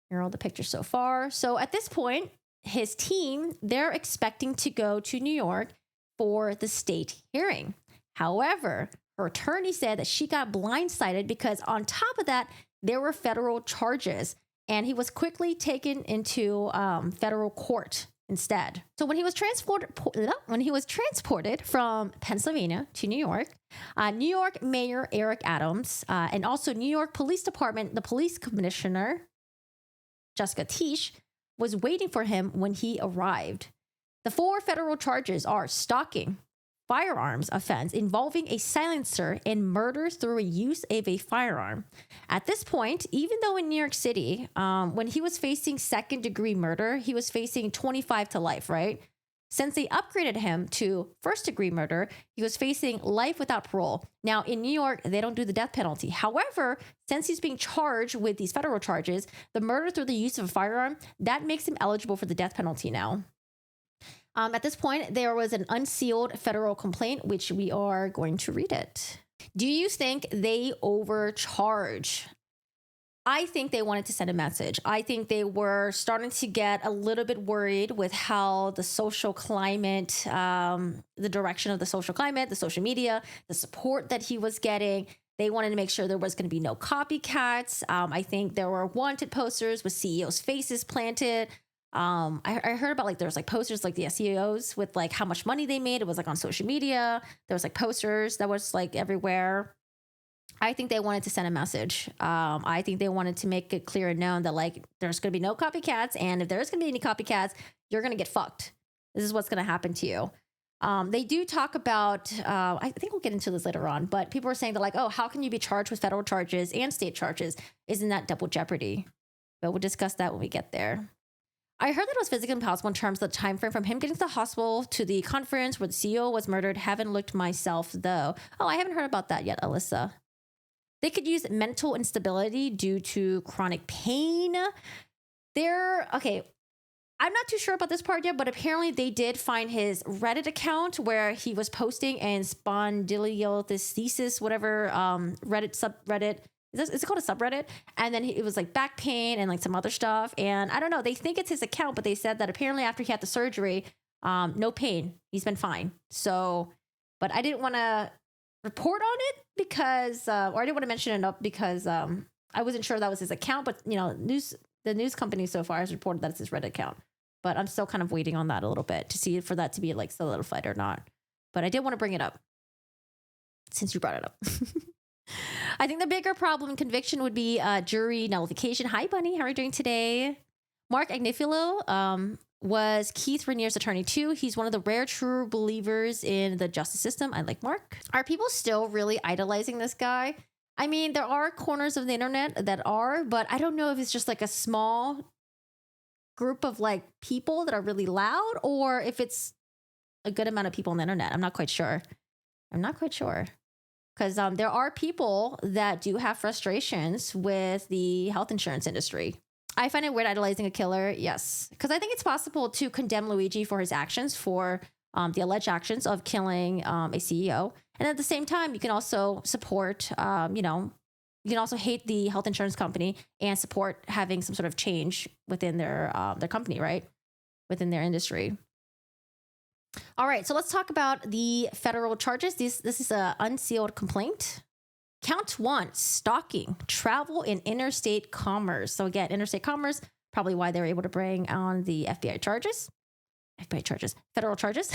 Here are all the pictures so far. So at this point, his team, they're expecting to go to New York for the state hearing. However, her attorney said that she got blindsided because on top of that, there were federal charges, and he was quickly taken into federal court instead. So when he was transported from Pennsylvania to New York Mayor Eric Adams and also New York Police Department, the police commissioner Jessica Tisch, was waiting for him when he arrived. The 4 federal charges are stalking, firearms offense involving a silencer, and murder through a use of a firearm. At this point, even though in New York City, when he was facing second-degree murder, he was facing 25 to life, right? Since they upgraded him to first-degree murder, he was facing life without parole. Now, in New York, they don't do the death penalty. However, since he's being charged with these federal charges, the murder through the use of a firearm, that makes him eligible for the death penalty now. At this point, there was an unsealed federal complaint, which we are going to read it. Do you think they overcharge? I think they wanted to send a message. I think they were starting to get a little bit worried with how the social climate, the direction of the social climate, the social media, the support that he was getting. They wanted to make sure there was going to be no copycats. I think there were wanted posters with CEOs' faces planted. I heard about there's posters the CEOs with how much money they made. It was on social media. There was posters that was everywhere. I think they wanted to send a message. I think they wanted to make it clear and known that there's going to be no copycats, and if there's going to be any copycats, you're going to get fucked. This is what's going to happen to you. They do talk about, I think we'll get into this later on, but people are saying that oh, how can you be charged with federal charges and state charges? Isn't that double jeopardy? But we'll discuss that when we get there. I heard that it was physically impossible in terms of the time frame from him getting to the hospital to the conference where the CEO was murdered. Haven't looked myself though. Oh, I haven't heard about that yet, Alyssa. They could use mental instability due to chronic pain. Okay, I'm not too sure about this part yet, but apparently they did find his Reddit account where he was posting and spondylolisthesis, whatever, Reddit subreddit. Is it called a subreddit? And then it was back pain and some other stuff. And I don't know, they think it's his account, but they said that apparently after he had the surgery, no pain. He's been fine. So, but I didn't want to report on it because, or I didn't want to mention it up because I wasn't sure that was his account. But the news company so far has reported that it's his Reddit account. But I'm still kind of waiting on that a little bit to see for that to be solidified or not. But I did want to bring it up since you brought it up. I think the bigger problem in conviction would be jury nullification. Hi, Bunny. How are you doing today? Mark Agnifilo was Keith Rainier's attorney too. He's one of the rare true believers in the justice system. I like Mark. Are people still really idolizing this guy? I mean, there are corners of the internet that are, but I don't know if it's just a small group of people that are really loud or if it's a good amount of people on the internet. I'm not quite sure. Because there are people that do have frustrations with the health insurance industry. I find it weird idolizing a killer. Yes. Because I think it's possible to condemn Luigi for his actions, for the alleged actions of killing a CEO. And at the same time, you can also support, you can also hate the health insurance company and support having some sort of change within their company, right? Within their industry. All right, so let's talk about the federal charges. This is an unsealed complaint. Count 1, stalking, travel in interstate commerce. So again, interstate commerce, probably why they were able to bring on the FBI charges. FBI charges, federal charges.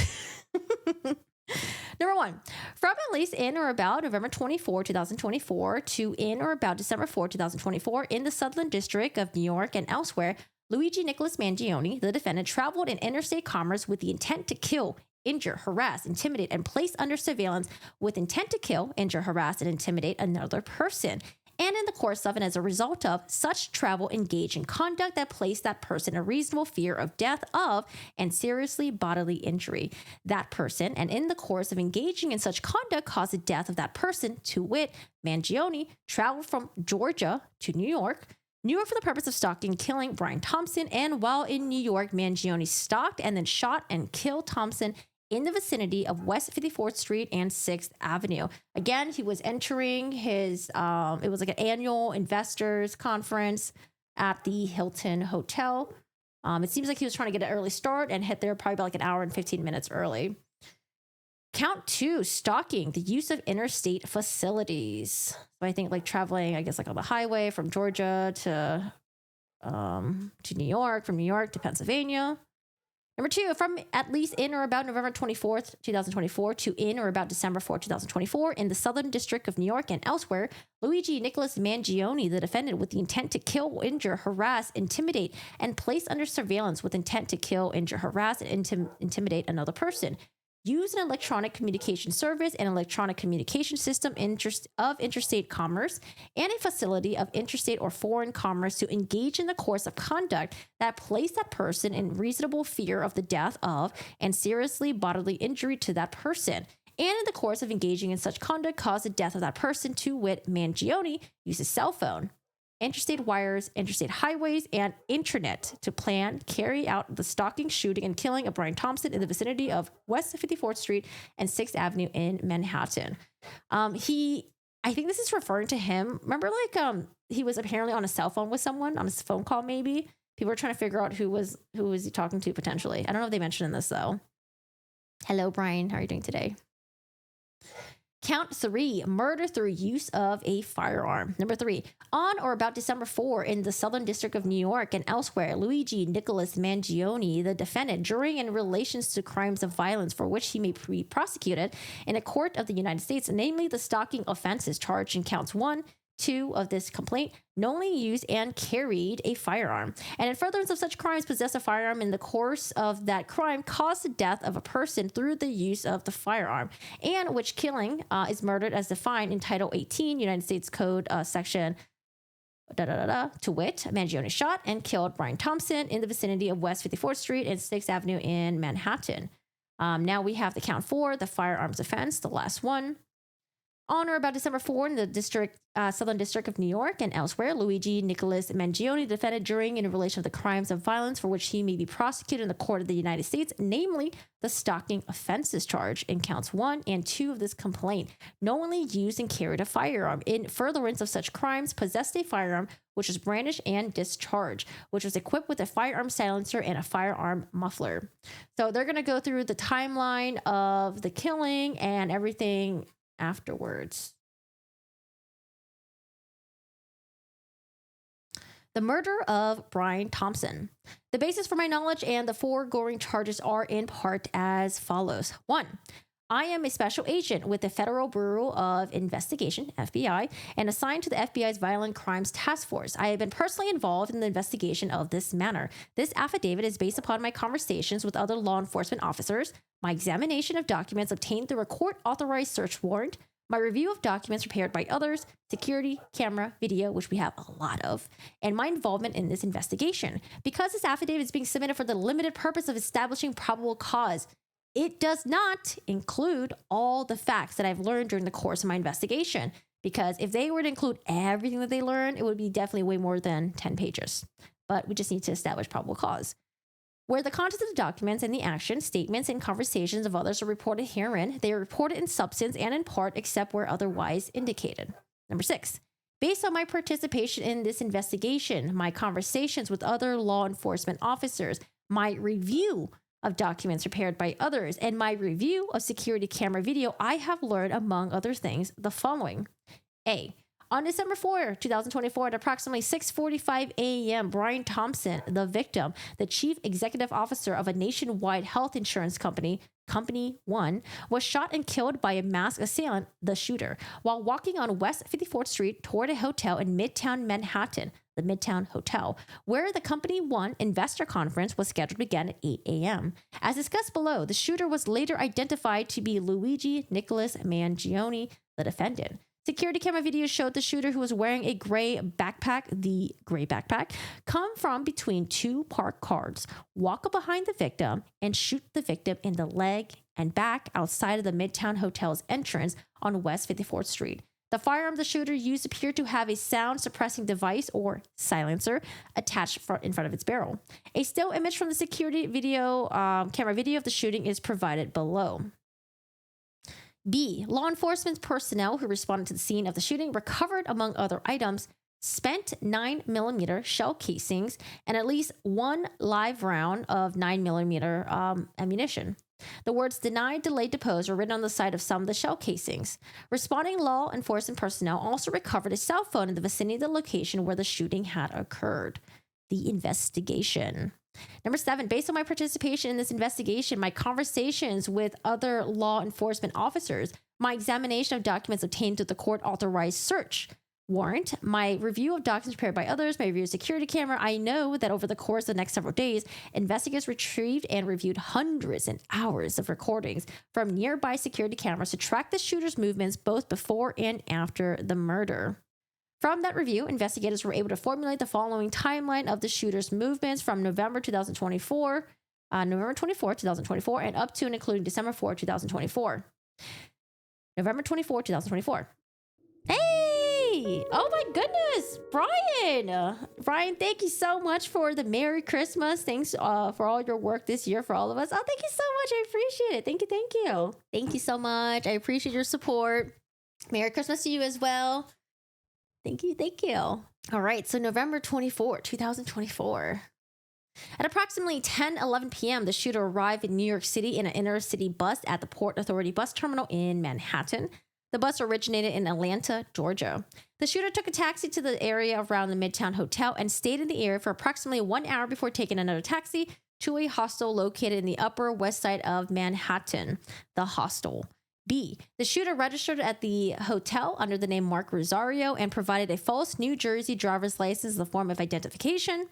Number 1, from at least in or about November 24, 2024 to in or about December 4, 2024 in the Southern District of New York and elsewhere, Luigi Nicholas Mangione, the defendant, traveled in interstate commerce with the intent to kill, injure, harass, intimidate, and place under surveillance with intent to kill, injure, harass, and intimidate another person. And in the course of and as a result of such travel, engage in conduct that placed that person in a reasonable fear of death of and seriously bodily injury. That person, and in the course of engaging in such conduct, caused the death of that person, to wit, Mangione traveled from Georgia to New York for the purpose of stalking and killing Brian Thompson, and while in New York, Mangione stalked and then shot and killed Thompson in the vicinity of West 54th Street and 6th Avenue. Again, he was entering his, it was like an annual investors conference at the Hilton Hotel. It seems like he was trying to get an early start and hit there probably about like an hour and 15 minutes early. Count 2, stalking, the use of interstate facilities. So I think like traveling, I guess like on the highway from Georgia to New York, from New York to Pennsylvania. Number 2, from at least in or about November 24th, 2024 to in or about December 4th, 2024 in the Southern District of New York and elsewhere, Luigi Nicholas Mangione, the defendant, with the intent to kill, injure, harass, intimidate, and place under surveillance with intent to kill, injure, harass, and intimidate another person. Use an electronic communication service and electronic communication system of interstate commerce and a facility of interstate or foreign commerce to engage in the course of conduct that place that person in reasonable fear of the death of and seriously bodily injury to that person. And in the course of engaging in such conduct, cause the death of that person, to wit, Mangione used a cell phone, interstate wires, interstate highways, and intranet to plan, carry out the stalking, shooting, and killing of Brian Thompson in the vicinity of West 54th Street and 6th Avenue in Manhattan. I think this is referring to him. Remember, like, he was apparently on a cell phone with someone, on a phone call maybe? People were trying to figure out who was he talking to potentially. I don't know if they mentioned in this, though. Hello, Brian. How are you doing today? Count 3, murder through use of a firearm. Number 3, on or about December 4 in the Southern District of New York and elsewhere, Luigi Nicholas Mangione, the defendant, during in relations to crimes of violence for which he may be prosecuted in a court of the United States, namely the stalking offenses charged in counts 1, 2 of this complaint, knowingly used and carried a firearm, and in furtherance of such crimes possessed a firearm in the course of that crime, caused the death of a person through the use of the firearm, and which killing is murdered as defined in Title 18 United States Code section to wit, Mangione shot and killed Brian Thompson in the vicinity of West 54th Street and 6th Avenue in Manhattan. Now we have the count 4, the firearms offense, the last one. On or about December 4 in the Southern District of New York and elsewhere, Luigi Nicholas Mangione, defended during in relation to the crimes of violence for which he may be prosecuted in the court of the United States, namely the stalking offenses charged in counts 1 and 2 of this complaint, knowingly used and carried a firearm. In furtherance of such crimes, possessed a firearm which was brandished and discharged, which was equipped with a firearm silencer and a firearm muffler. So they're going to go through the timeline of the killing and everything afterwards. The murder of Brian Thompson. The basis for my knowledge and the foregoing charges are in part as follows. 1. I am a special agent with the Federal Bureau of Investigation, FBI, and assigned to the FBI's Violent Crimes Task Force. I have been personally involved in the investigation of this matter. This affidavit is based upon my conversations with other law enforcement officers, my examination of documents obtained through a court-authorized search warrant, my review of documents prepared by others, security, camera, video, which we have a lot of, and my involvement in this investigation. Because this affidavit is being submitted for the limited purpose of establishing probable cause, it does not include all the facts that I've learned during the course of my investigation. Because if they were to include everything that they learned, it would be definitely way more than 10 pages. But we just need to establish probable cause. Where the contents of the documents and the actions, statements, and conversations of others are reported herein, they are reported in substance and in part, except where otherwise indicated. Number 6. Based on my participation in this investigation, my conversations with other law enforcement officers, my review of documents prepared by others, and my review of security camera video, I have learned, among other things, the following. A. On December 4, 2024, at approximately 6:45 a.m., Brian Thompson, the victim, the chief executive officer of a nationwide health insurance company, Company One, was shot and killed by a masked assailant, the shooter, while walking on West 54th Street toward a hotel in Midtown Manhattan, the Midtown Hotel, where the Company One investor conference was scheduled to begin at 8 a.m. As discussed below, the shooter was later identified to be Luigi Nicholas Mangione, the defendant. Security camera video showed the shooter, who was wearing a gray backpack, come from between two parked cars, walk up behind the victim, and shoot the victim in the leg and back outside of the Midtown Hotel's entrance on West 54th Street. The firearm the shooter used appeared to have a sound suppressing device, or silencer, attached in front of its barrel. A still image from the security camera video of the shooting is provided below. B. Law enforcement personnel who responded to the scene of the shooting recovered, among other items, spent 9mm shell casings and at least one live round of 9mm ammunition. The words "denied, delayed, deposed" were written on the side of some of the shell casings. Responding law enforcement personnel also recovered a cell phone in the vicinity of the location where the shooting had occurred. The investigation. Number 7, based on my participation in this investigation, my conversations with other law enforcement officers, my examination of documents obtained through the court-authorized search warrant, my review of documents prepared by others, my review of security camera, I know that over the course of the next several days, investigators retrieved and reviewed hundreds and hours of recordings from nearby security cameras to track the shooter's movements both before and after the murder. From that review, investigators were able to formulate the following timeline of the shooter's movements from November 24, 2024, and up to and including December 4, 2024. November 24, 2024. Hey! Oh my goodness! Brian, thank you so much for the Merry Christmas. Thanks for all your work this year for all of us. Oh, thank you so much. I appreciate it. Thank you. Thank you so much. I appreciate your support. Merry Christmas to you as well. Thank you. All right, so November 24, 2024. At approximately 10:11 p.m., the shooter arrived in New York City in an inner-city bus at the Port Authority bus terminal in Manhattan. The bus originated in Atlanta, Georgia. The shooter took a taxi to the area around the Midtown Hotel and stayed in the area for approximately 1 hour before taking another taxi to a hostel located in the Upper West Side of Manhattan, the Hostel. B. The shooter registered at the hotel under the name Mark Rosario and provided a false New Jersey driver's license as a form of identification.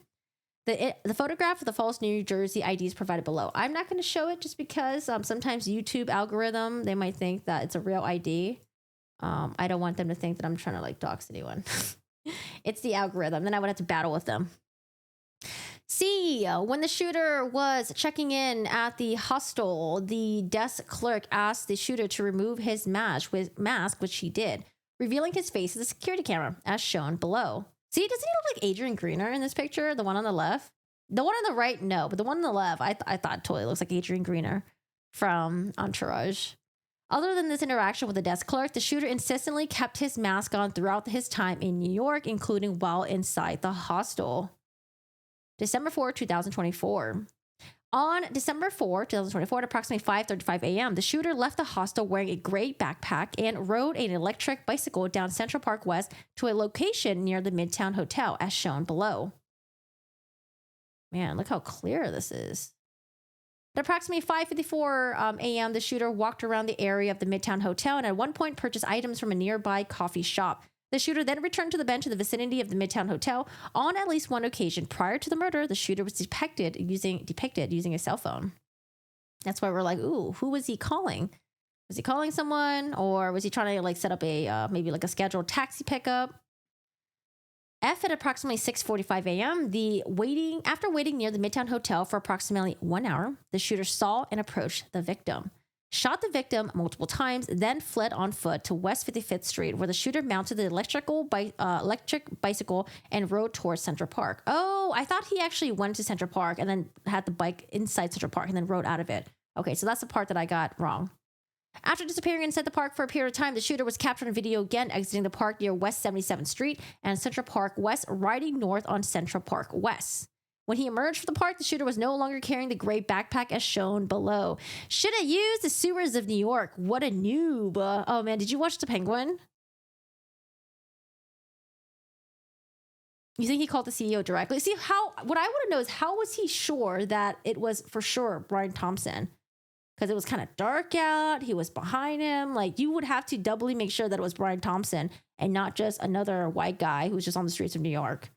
The photograph of the false New Jersey ID is provided below. I'm not going to show it just because sometimes YouTube algorithm, they might think that it's a real ID. I don't want them to think that I'm trying to dox anyone. It's the algorithm. Then I would have to battle with them. C. When the shooter was checking in at the hostel, the desk clerk asked the shooter to remove his mask, which he did, revealing his face as a security camera, as shown below. See, doesn't he look like Adrian Greener in this picture? The one on the left? The one on the right, no, but the one on the left, I thought totally looks like Adrian Greener from Entourage. Other than this interaction with the desk clerk, the shooter insistently kept his mask on throughout his time in New York, including while inside the hostel. December 4, 2024. On December 4, 2024, at approximately 5:35 a.m., the shooter left the hostel wearing a gray backpack and rode an electric bicycle down Central Park West to a location near the Midtown Hotel, as shown below. Man, look how clear this is. At approximately 5:54 a.m., the shooter walked around the area of the Midtown Hotel and at one point purchased items from a nearby coffee shop. The shooter then returned to the bench in the vicinity of the Midtown Hotel. On at least one occasion prior to the murder, the shooter was depicted using a cell phone. That's why we're like, ooh, who was he calling? Was he calling someone, or was he trying to set up a maybe a scheduled taxi pickup? F at approximately 6:45 a.m., after waiting near the Midtown Hotel for approximately 1 hour, the shooter saw and approached the victim, shot the victim multiple times, then fled on foot to West 55th Street, where the shooter mounted the electric bicycle and rode towards Central Park. Oh, I thought he actually went to Central Park and then had the bike inside Central Park and then rode out of it. Okay, so that's the part that I got wrong. After disappearing inside the park for a period of time, the shooter was captured on video again exiting the park near West 77th Street and Central Park West, riding north on Central Park West. When he emerged from the park, the shooter was no longer carrying the gray backpack as shown below. Should have used the sewers of New York. What a noob. Oh man, did you watch The Penguin? You think he called the CEO directly? See, what I want to know is how was he sure that it was for sure Brian Thompson? Because it was kind of dark out. He was behind him. Like, you would have to doubly make sure that it was Brian Thompson and not just another white guy who was just on the streets of New York.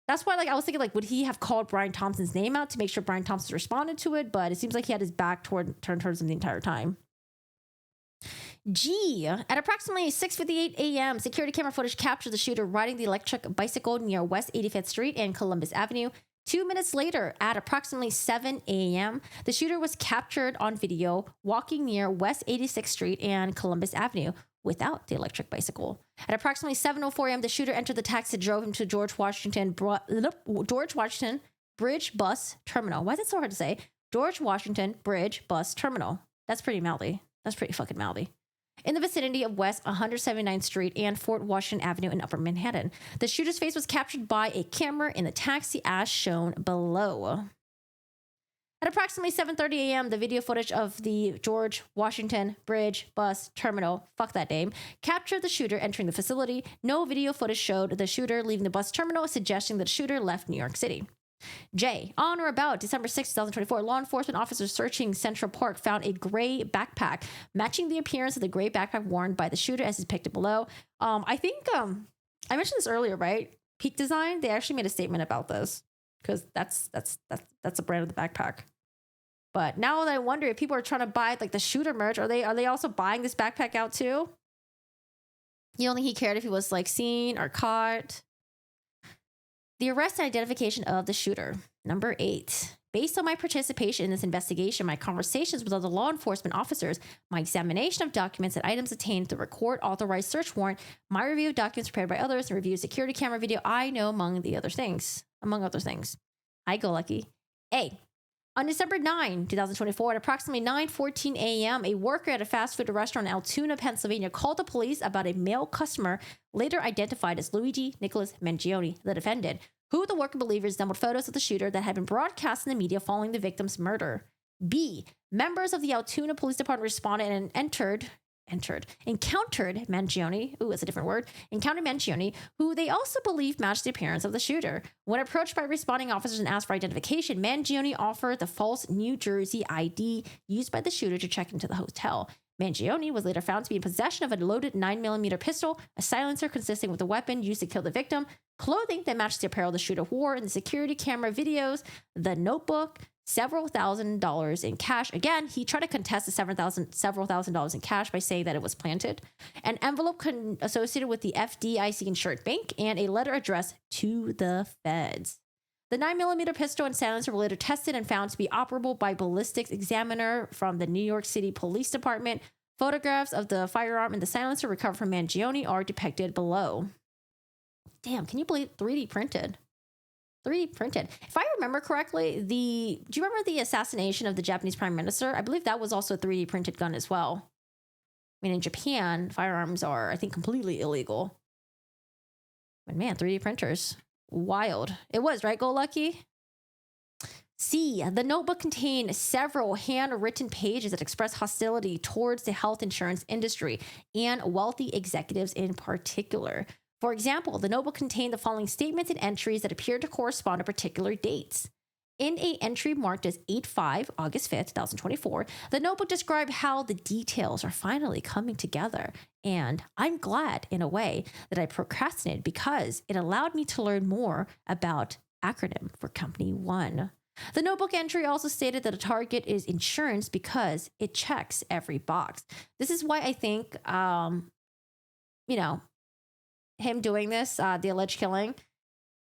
That's why, like, I was thinking, like, would he have called Brian Thompson's name out to make sure Brian Thompson responded to it? But it seems like he had his back turned towards him the entire time. G. At approximately 6:58 a.m., security camera footage captured the shooter riding the electric bicycle near West 85th Street and Columbus Avenue. 2 minutes later, at approximately 7 a.m., the shooter was captured on video walking near West 86th Street and Columbus Avenue without the electric bicycle. At approximately 7:04 a.m., the shooter entered the taxi that drove him to George Washington Bridge Bus Terminal. Why is it so hard to say? George Washington Bridge Bus Terminal. That's pretty mouthy. That's pretty fucking mouthy. In the vicinity of West 179th Street and Fort Washington Avenue in Upper Manhattan. The shooter's face was captured by a camera in the taxi as shown below. At approximately 7:30 a.m., the video footage of the George Washington Bridge Bus Terminal, fuck that name, captured the shooter entering the facility. No video footage showed the shooter leaving the bus terminal, suggesting that the shooter left New York City. J. On or about December 6, 2024, law enforcement officers searching Central Park found a gray backpack matching the appearance of the gray backpack worn by the shooter as depicted below. I think I mentioned this earlier, right? Peak Design, they actually made a statement about this because that's a brand of the backpack. But now that I wonder if people are trying to buy like the shooter merch, are they also buying this backpack out too? You don't think he cared if he was like seen or caught? The arrest and identification of the shooter. Number 8. Based on my participation in this investigation, my conversations with other law enforcement officers, my examination of documents and items obtained through a court-authorized search warrant, my review of documents prepared by others, and review of security camera video, I know among other things. I go lucky. A. On December 9, 2024, at approximately 9:14 a.m., a worker at a fast food restaurant in Altoona, Pennsylvania, called the police about a male customer, later identified as Luigi Nicholas Mangione, the defendant, who the worker believed resembled photos of the shooter that had been broadcast in the media following the victim's murder. B. Members of the Altoona Police Department responded and encountered Mangione, that's a different word, encountered Mangione, who they also believed matched the appearance of the shooter. When approached by responding officers and asked for identification, Mangione offered the false New Jersey ID used by the shooter to check into the hotel. Mangione was later found to be in possession of a loaded 9mm pistol, a silencer consisting with a weapon used to kill the victim, clothing that matched the apparel the shooter wore in the security camera videos, the notebook, several $1,000s in cash. Again, he tried to contest the several $1,000s in cash by saying that it was planted. An envelope associated with the FDIC insured bank and a letter addressed to the feds. The 9mm pistol and silencer were later tested and found to be operable by ballistics examiner from the New York City Police Department. Photographs of the firearm and the silencer recovered from Mangione are depicted below. Damn, can you believe 3D printed? 3D printed. If I remember correctly, do you remember the assassination of the Japanese Prime Minister? I believe that was also a 3D printed gun as well. I mean, in Japan, firearms are, I think, completely illegal. But man, 3D printers. Wild. It was, right, Go Lucky? C. The notebook contained several handwritten pages that express hostility towards the health insurance industry and wealthy executives in particular. For example, the notebook contained the following statements and entries that appeared to correspond to particular dates. In an entry marked as 8/5, August 5th, 2024, the notebook described how the details are finally coming together. And I'm glad, in a way, that I procrastinated because it allowed me to learn more about acronym for Company 1. The notebook entry also stated that a target is insurance because it checks every box. This is why I think, him doing this, the alleged killing,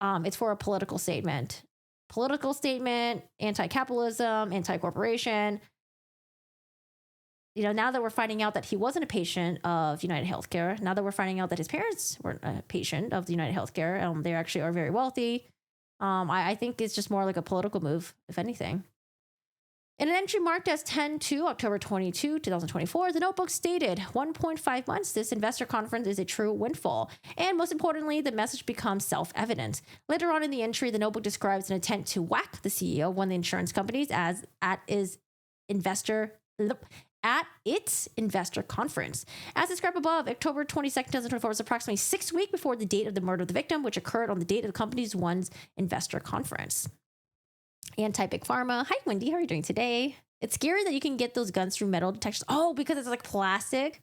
it's for a political statement. Political statement, anti-capitalism, anti-corporation. Now that we're finding out that he wasn't a patient of United Healthcare, now that we're finding out that his parents weren't a patient of the United Healthcare, they actually are very wealthy. I think it's just more like a political move, if anything. In an entry marked as 10/2, October 22, 2024, the notebook stated, 1.5 months, this investor conference is a true windfall. And most importantly, the message becomes self-evident. Later on in the entry, the notebook describes an attempt to whack the CEO of one of the insurance companies as at its investor conference. As described above, October 22nd, 2024 was approximately 6 weeks before the date of the murder of the victim, which occurred on the date of the company's one's investor conference. Anti-Big Pharma. Hi, Wendy. How are you doing today? It's scary that you can get those guns through metal detectors. Oh, because it's like plastic,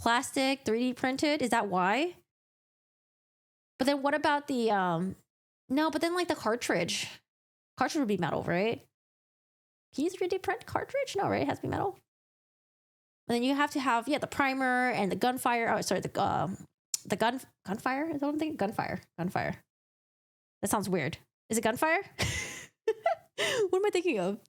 3D printed. Is that why? But then what about the, no, but then like the cartridge would be metal, right? Can you 3D print cartridge? No, right? It has to be metal. And then you have to have, the primer and the gunfire. Oh, sorry, the gunfire? Is that what I'm thinking? Gunfire. That sounds weird. Is it gunfire? What am I thinking of?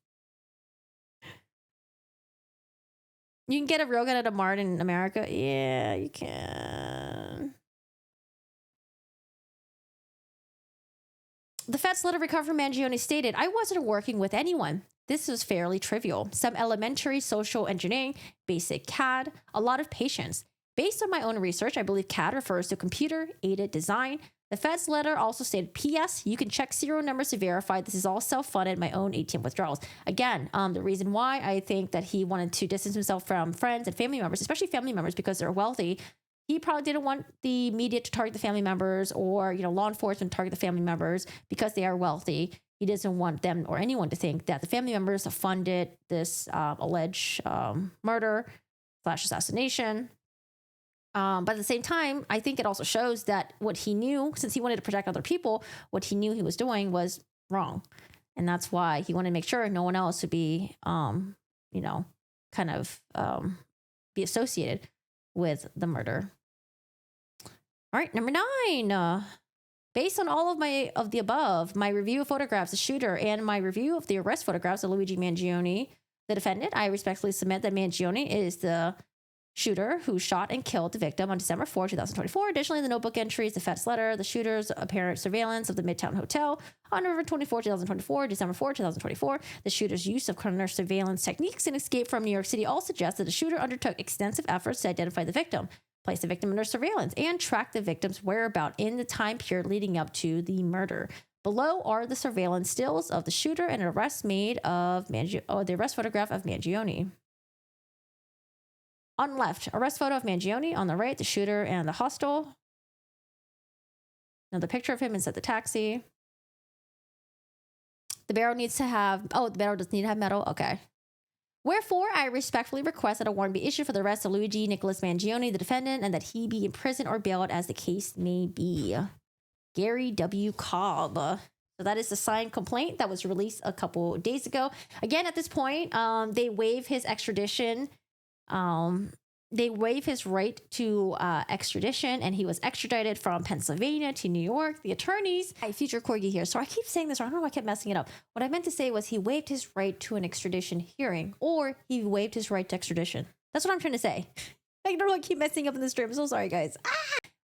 You can get a real gun at a mart in America. Yeah, you can. The Fed's letter recovered from Mangione stated, I wasn't working with anyone. This was fairly trivial. Some elementary social engineering, basic CAD, a lot of patience. Based on my own research, I believe CAD refers to computer-aided design. The Fed's letter also stated, P.S. You can check serial numbers to verify this is all self-funded, my own ATM withdrawals. Again, the reason why I think that he wanted to distance himself from friends and family members, especially family members because they're wealthy, he probably didn't want the media to target the family members or, law enforcement to target the family members because they are wealthy. He doesn't want them or anyone to think that the family members funded this alleged murder/assassination. But at the same time, I think it also shows that what he knew, since he wanted to protect other people, what he knew he was doing was wrong. And that's why he wanted to make sure no one else would be, be associated with the murder. All right, number 9. Based on all of the above, my review of photographs of the shooter and my review of the arrest photographs of Luigi Mangione, the defendant, I respectfully submit that Mangione is the shooter who shot and killed the victim on December 4, 2024. Additionally, the notebook entries, the Fed's letter, the shooter's apparent surveillance of the Midtown Hotel on November 24, 2024, December 4, 2024, the shooter's use of counter surveillance techniques and escape from New York City all suggest that the shooter undertook extensive efforts to identify the victim, place the victim under surveillance, and track the victim's whereabouts in the time period leading up to the murder. Below are the surveillance stills of the shooter and an arrest made of the arrest photograph of Mangione. On the left, arrest photo of Mangione. On the right, the shooter and the hostel. Another picture of him inside the taxi. The barrel needs to have, the barrel does need to have metal. Okay. Wherefore, I respectfully request that a warrant be issued for the arrest of Luigi Nicholas Mangione, the defendant, and that he be imprisoned or bailed as the case may be. Gary W. Cobb. So that is the signed complaint that was released a couple days ago. Again, at this point, they waive his extradition. They waive his right to extradition, and he was extradited from Pennsylvania to New York. The attorneys, future corgi here. So I keep saying this, or I don't know why I kept messing it up. What I meant to say was he waived his right to an extradition hearing, or he waived his right to extradition. That's what I'm trying to say. I don't know why I keep messing up in this stream. I'm so sorry, guys.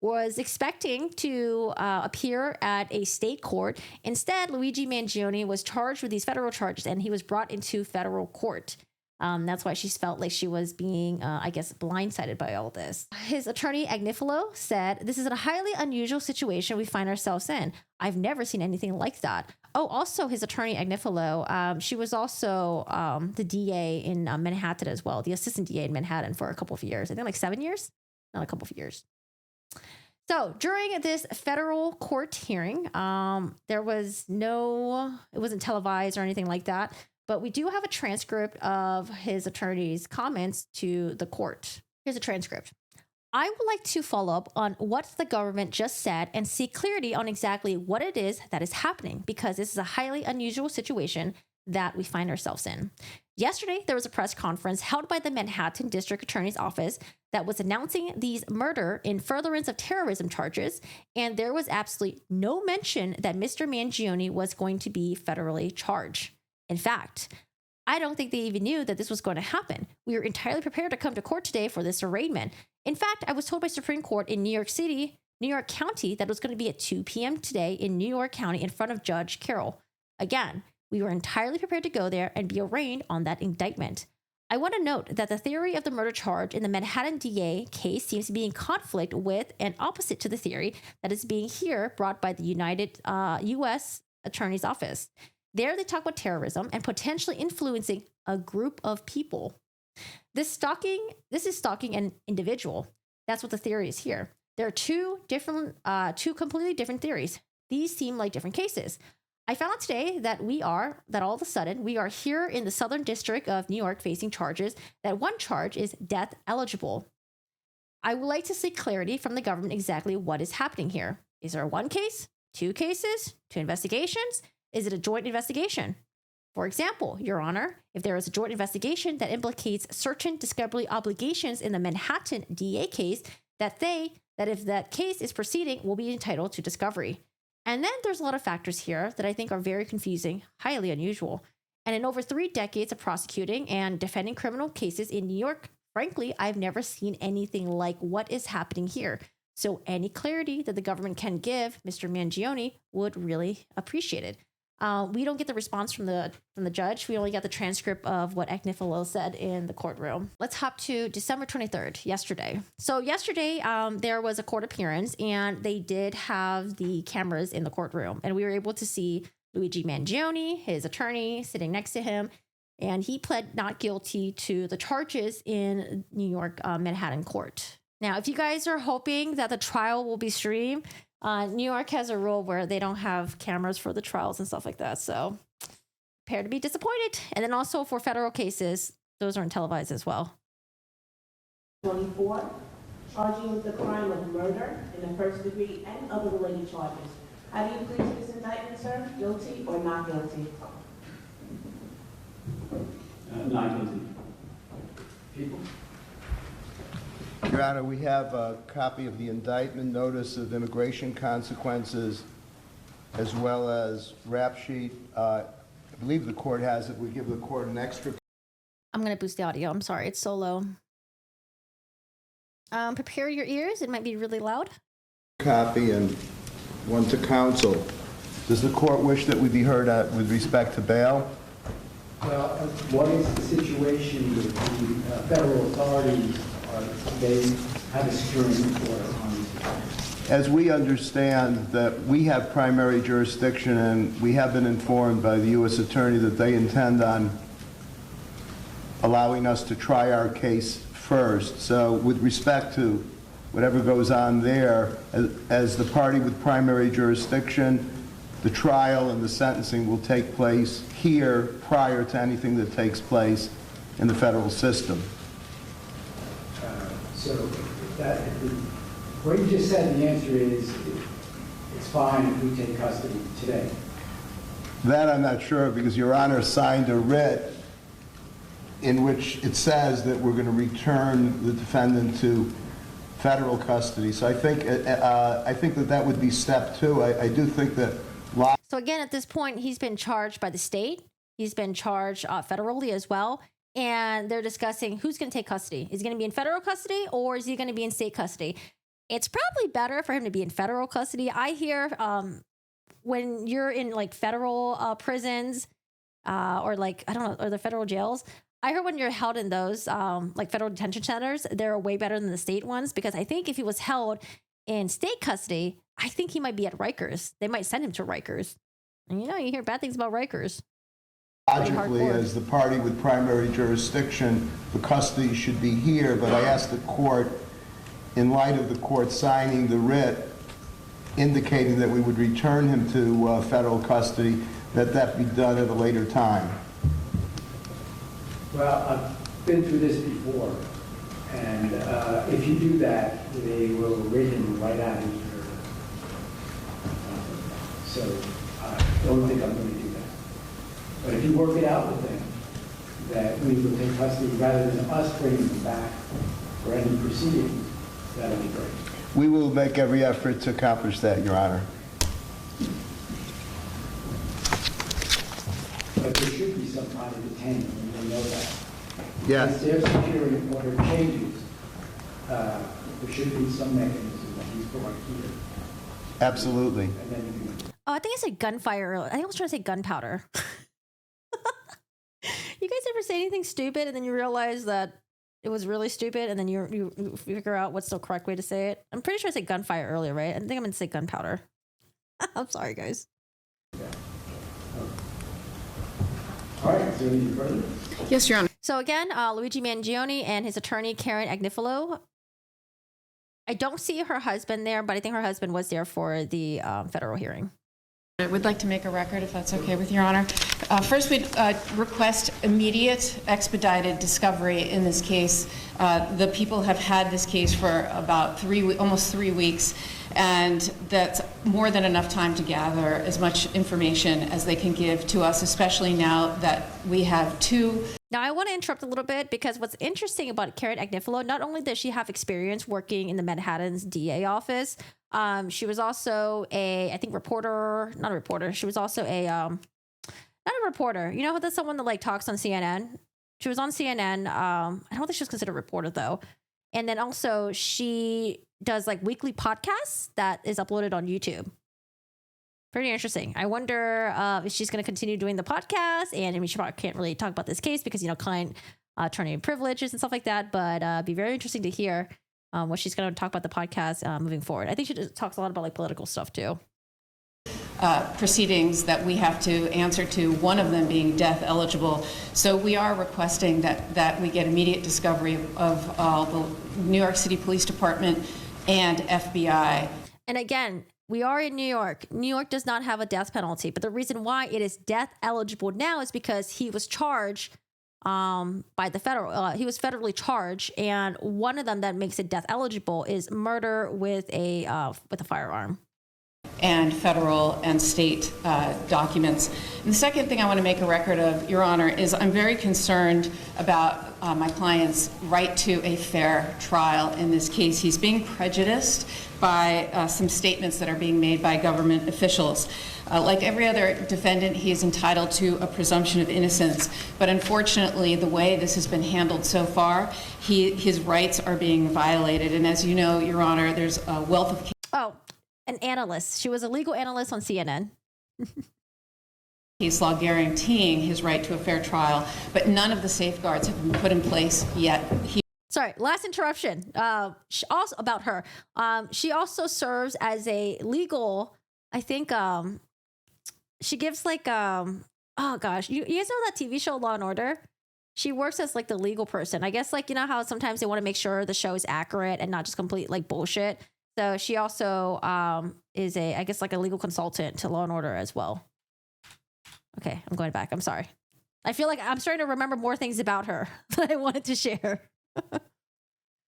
Was expecting to appear at a state court. Instead, Luigi Mangione was charged with these federal charges, and he was brought into federal court. That's why she felt like she was being, blindsided by all this. His attorney, Agnifilo, said, this is a highly unusual situation we find ourselves in. I've never seen anything like that. Oh, also his attorney, Agnifilo, she was also the DA in Manhattan as well, the assistant DA in Manhattan for a couple of years. I think like 7 years? Not a couple of years. So during this federal court hearing, it wasn't televised or anything like that. But we do have a transcript of his attorney's comments to the court. Here's a transcript. I would like to follow up on what the government just said and seek clarity on exactly what it is that is happening, because this is a highly unusual situation that we find ourselves in. Yesterday, there was a press conference held by the Manhattan District Attorney's Office that was announcing these murder in furtherance of terrorism charges, and there was absolutely no mention that Mr. Mangione was going to be federally charged. In fact, I don't think they even knew that this was going to happen. We were entirely prepared to come to court today for this arraignment. In fact, I was told by Supreme Court in New York County, that it was going to be at 2 p.m. today in New York County in front of Judge Carroll. Again, we were entirely prepared to go there and be arraigned on that indictment. I want to note that the theory of the murder charge in the Manhattan DA case seems to be in conflict with and opposite to the theory that is being here brought by the United U.S. Attorney's Office. There, they talk about terrorism and potentially influencing a group of people. This is stalking an individual. That's what the theory is here. There are two completely different theories. These seem like different cases. I found out today that all of a sudden, we are here in the Southern District of New York facing charges that one charge is death eligible. I would like to see clarity from the government exactly what is happening here. Is there one case, two cases, two investigations? Is it a joint investigation? For example, Your Honor, if there is a joint investigation that implicates certain discovery obligations in the Manhattan DA case, that if that case is proceeding, will be entitled to discovery. And then there's a lot of factors here that I think are very confusing, highly unusual. And in over 3 decades of prosecuting and defending criminal cases in New York, frankly, I've never seen anything like what is happening here. So any clarity that the government can give Mr. Mangione would really appreciate it. We don't get the response from the judge. We only got the transcript of what agnifilo said in the courtroom. Let's hop to December 23rd, yesterday. So yesterday, there was a court appearance, and they did have the cameras in the courtroom, and we were able to see Luigi Mangione, his attorney, sitting next to him, and he pled not guilty to the charges in New York Manhattan court. Now, if you guys are hoping that the trial will be streamed, New York has a rule where they don't have cameras for the trials and stuff like that. So prepare to be disappointed. And then also for federal cases, those aren't televised as well. 24, charging you with the crime of murder in the first degree and other related charges. How do you plead to this indictment, sir? Guilty or not guilty? Not guilty. People? Your Honor, we have a copy of the indictment, notice of immigration consequences, as well as rap sheet. I believe the court has it. We give the court an extra. I'm going to boost the audio. I'm sorry. It's so low. Prepare your ears. It might be really loud. Copy and one to counsel. Does the court wish that we be heard with respect to bail? Well, what is the situation with the federal authorities? They have a security order on these. As we understand that we have primary jurisdiction, and we have been informed by the U.S. Attorney that they intend on allowing us to try our case first. So with respect to whatever goes on there, as the party with primary jurisdiction, the trial and the sentencing will take place here prior to anything that takes place in the federal system. So what you just said, the answer is it's fine if we take custody today. That I'm not sure of, because Your Honor signed a writ in which it says that we're going to return the defendant to federal custody. So I think that would be step 2. I do think that. So again, at this point, he's been charged by the state. He's been charged federally as well. And they're discussing who's going to take custody. Is he going to be in federal custody, or is he going to be in state custody? It's probably better for him to be in federal custody. I hear when you're in like federal prisons or like, I don't know, or the federal jails, I heard when you're held in those like federal detention centers, they're way better than the state ones, because I think if he was held in state custody, I think he might be at Rikers. They might send him to Rikers. And you hear bad things about Rikers. Logically, as the party with primary jurisdiction, the custody should be here, but I asked the court, in light of the court signing the writ indicating that we would return him to federal custody, that be done at a later time. Well, I've been through this before, and if you do that, they will rid him right out of here. So I don't think I'm going to do that. But if you work it out with them, that we will take custody rather than us bringing them back for any proceedings, that would be great. We will make every effort to accomplish that, Your Honor. But there should be some kind of detainment, and they know that. Yes. As their security order changes, there should be some mechanism that he's brought here. Absolutely. And then you can. Oh, I think I said gunfire earlier. I think I was trying to say gunpowder. You guys ever say anything stupid and then you realize that it was really stupid, and then you figure out what's the correct way to say it? I'm pretty sure I said gunfire earlier, right? I think I'm going to say gunpowder. I'm sorry, guys. Yeah. All right, is there anything further? Yes, Your Honor. So again, Luigi Mangione and his attorney, Karen Agnifilo. I don't see her husband there, but I think her husband was there for the federal hearing. I would like to make a record, if that's okay with Your Honor. First, we'd request immediate expedited discovery in this case. The people have had this case for about almost 3 weeks, and that's more than enough time to gather as much information as they can give to us, especially now that we have two. Now, I want to interrupt a little bit because what's interesting about Karen Agnifilo, not only does she have experience working in the Manhattan's DA office, she was also I think not a reporter. She was also not a reporter. You know, that's someone that like talks on CNN. She was on CNN. I don't think she was considered a reporter though. And then also she does like weekly podcasts that is uploaded on YouTube. Pretty interesting. I wonder if she's going to continue doing the podcast. And I mean, she probably can't really talk about this case because, you know, client attorney privileges and stuff like that. But it'd be very interesting to hear what she's going to talk about the podcast moving forward. I think she talks a lot about like political stuff too. Proceedings that we have to answer to, one of them being death eligible. So we are requesting that we get immediate discovery of the New York City Police Department and FBI. And again, we are in New York. New York does not have a death penalty, but the reason why it is death eligible now is because he was charged by the federal. He was federally charged, and one of them that makes it death eligible is murder with a firearm. And federal and state documents. And the second thing I want to make a record of, Your Honor, is I'm very concerned about my client's right to a fair trial in this case. He's being prejudiced by some statements that are being made by government officials. Like every other defendant, he is entitled to a presumption of innocence. But unfortunately, the way this has been handled so far, his rights are being violated. And as you know, Your Honor, there's a wealth of... Oh, an analyst. She was a legal analyst on CNN. Case law guaranteeing his right to a fair trial, but none of the safeguards have been put in place yet. Sorry, last interruption. She also about her. She also serves as a legal. I think she gives like oh gosh, you guys know that TV show Law and Order? She works as like the legal person. I guess like you know how sometimes they want to make sure the show is accurate and not just complete like bullshit. So she also is I guess like a legal consultant to Law and Order as well. Okay, I'm going back. I'm sorry. I feel like I'm starting to remember more things about her that I wanted to share.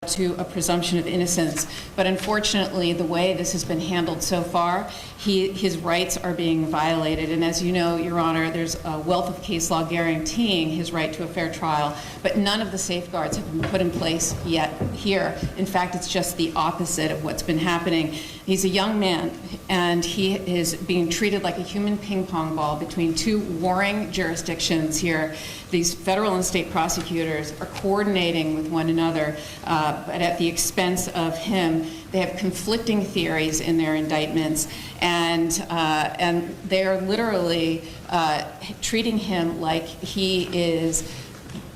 To a presumption of innocence, but unfortunately, the way this has been handled so far, his rights are being violated. And as you know, Your Honor, there's a wealth of case law guaranteeing his right to a fair trial, but none of the safeguards have been put in place yet here. In fact, it's just the opposite of what's been happening. He's a young man, and he is being treated like a human ping pong ball between two warring jurisdictions here. These federal and state prosecutors are coordinating with one another, but at the expense of him. They have conflicting theories in their indictments, and they're literally treating him like he is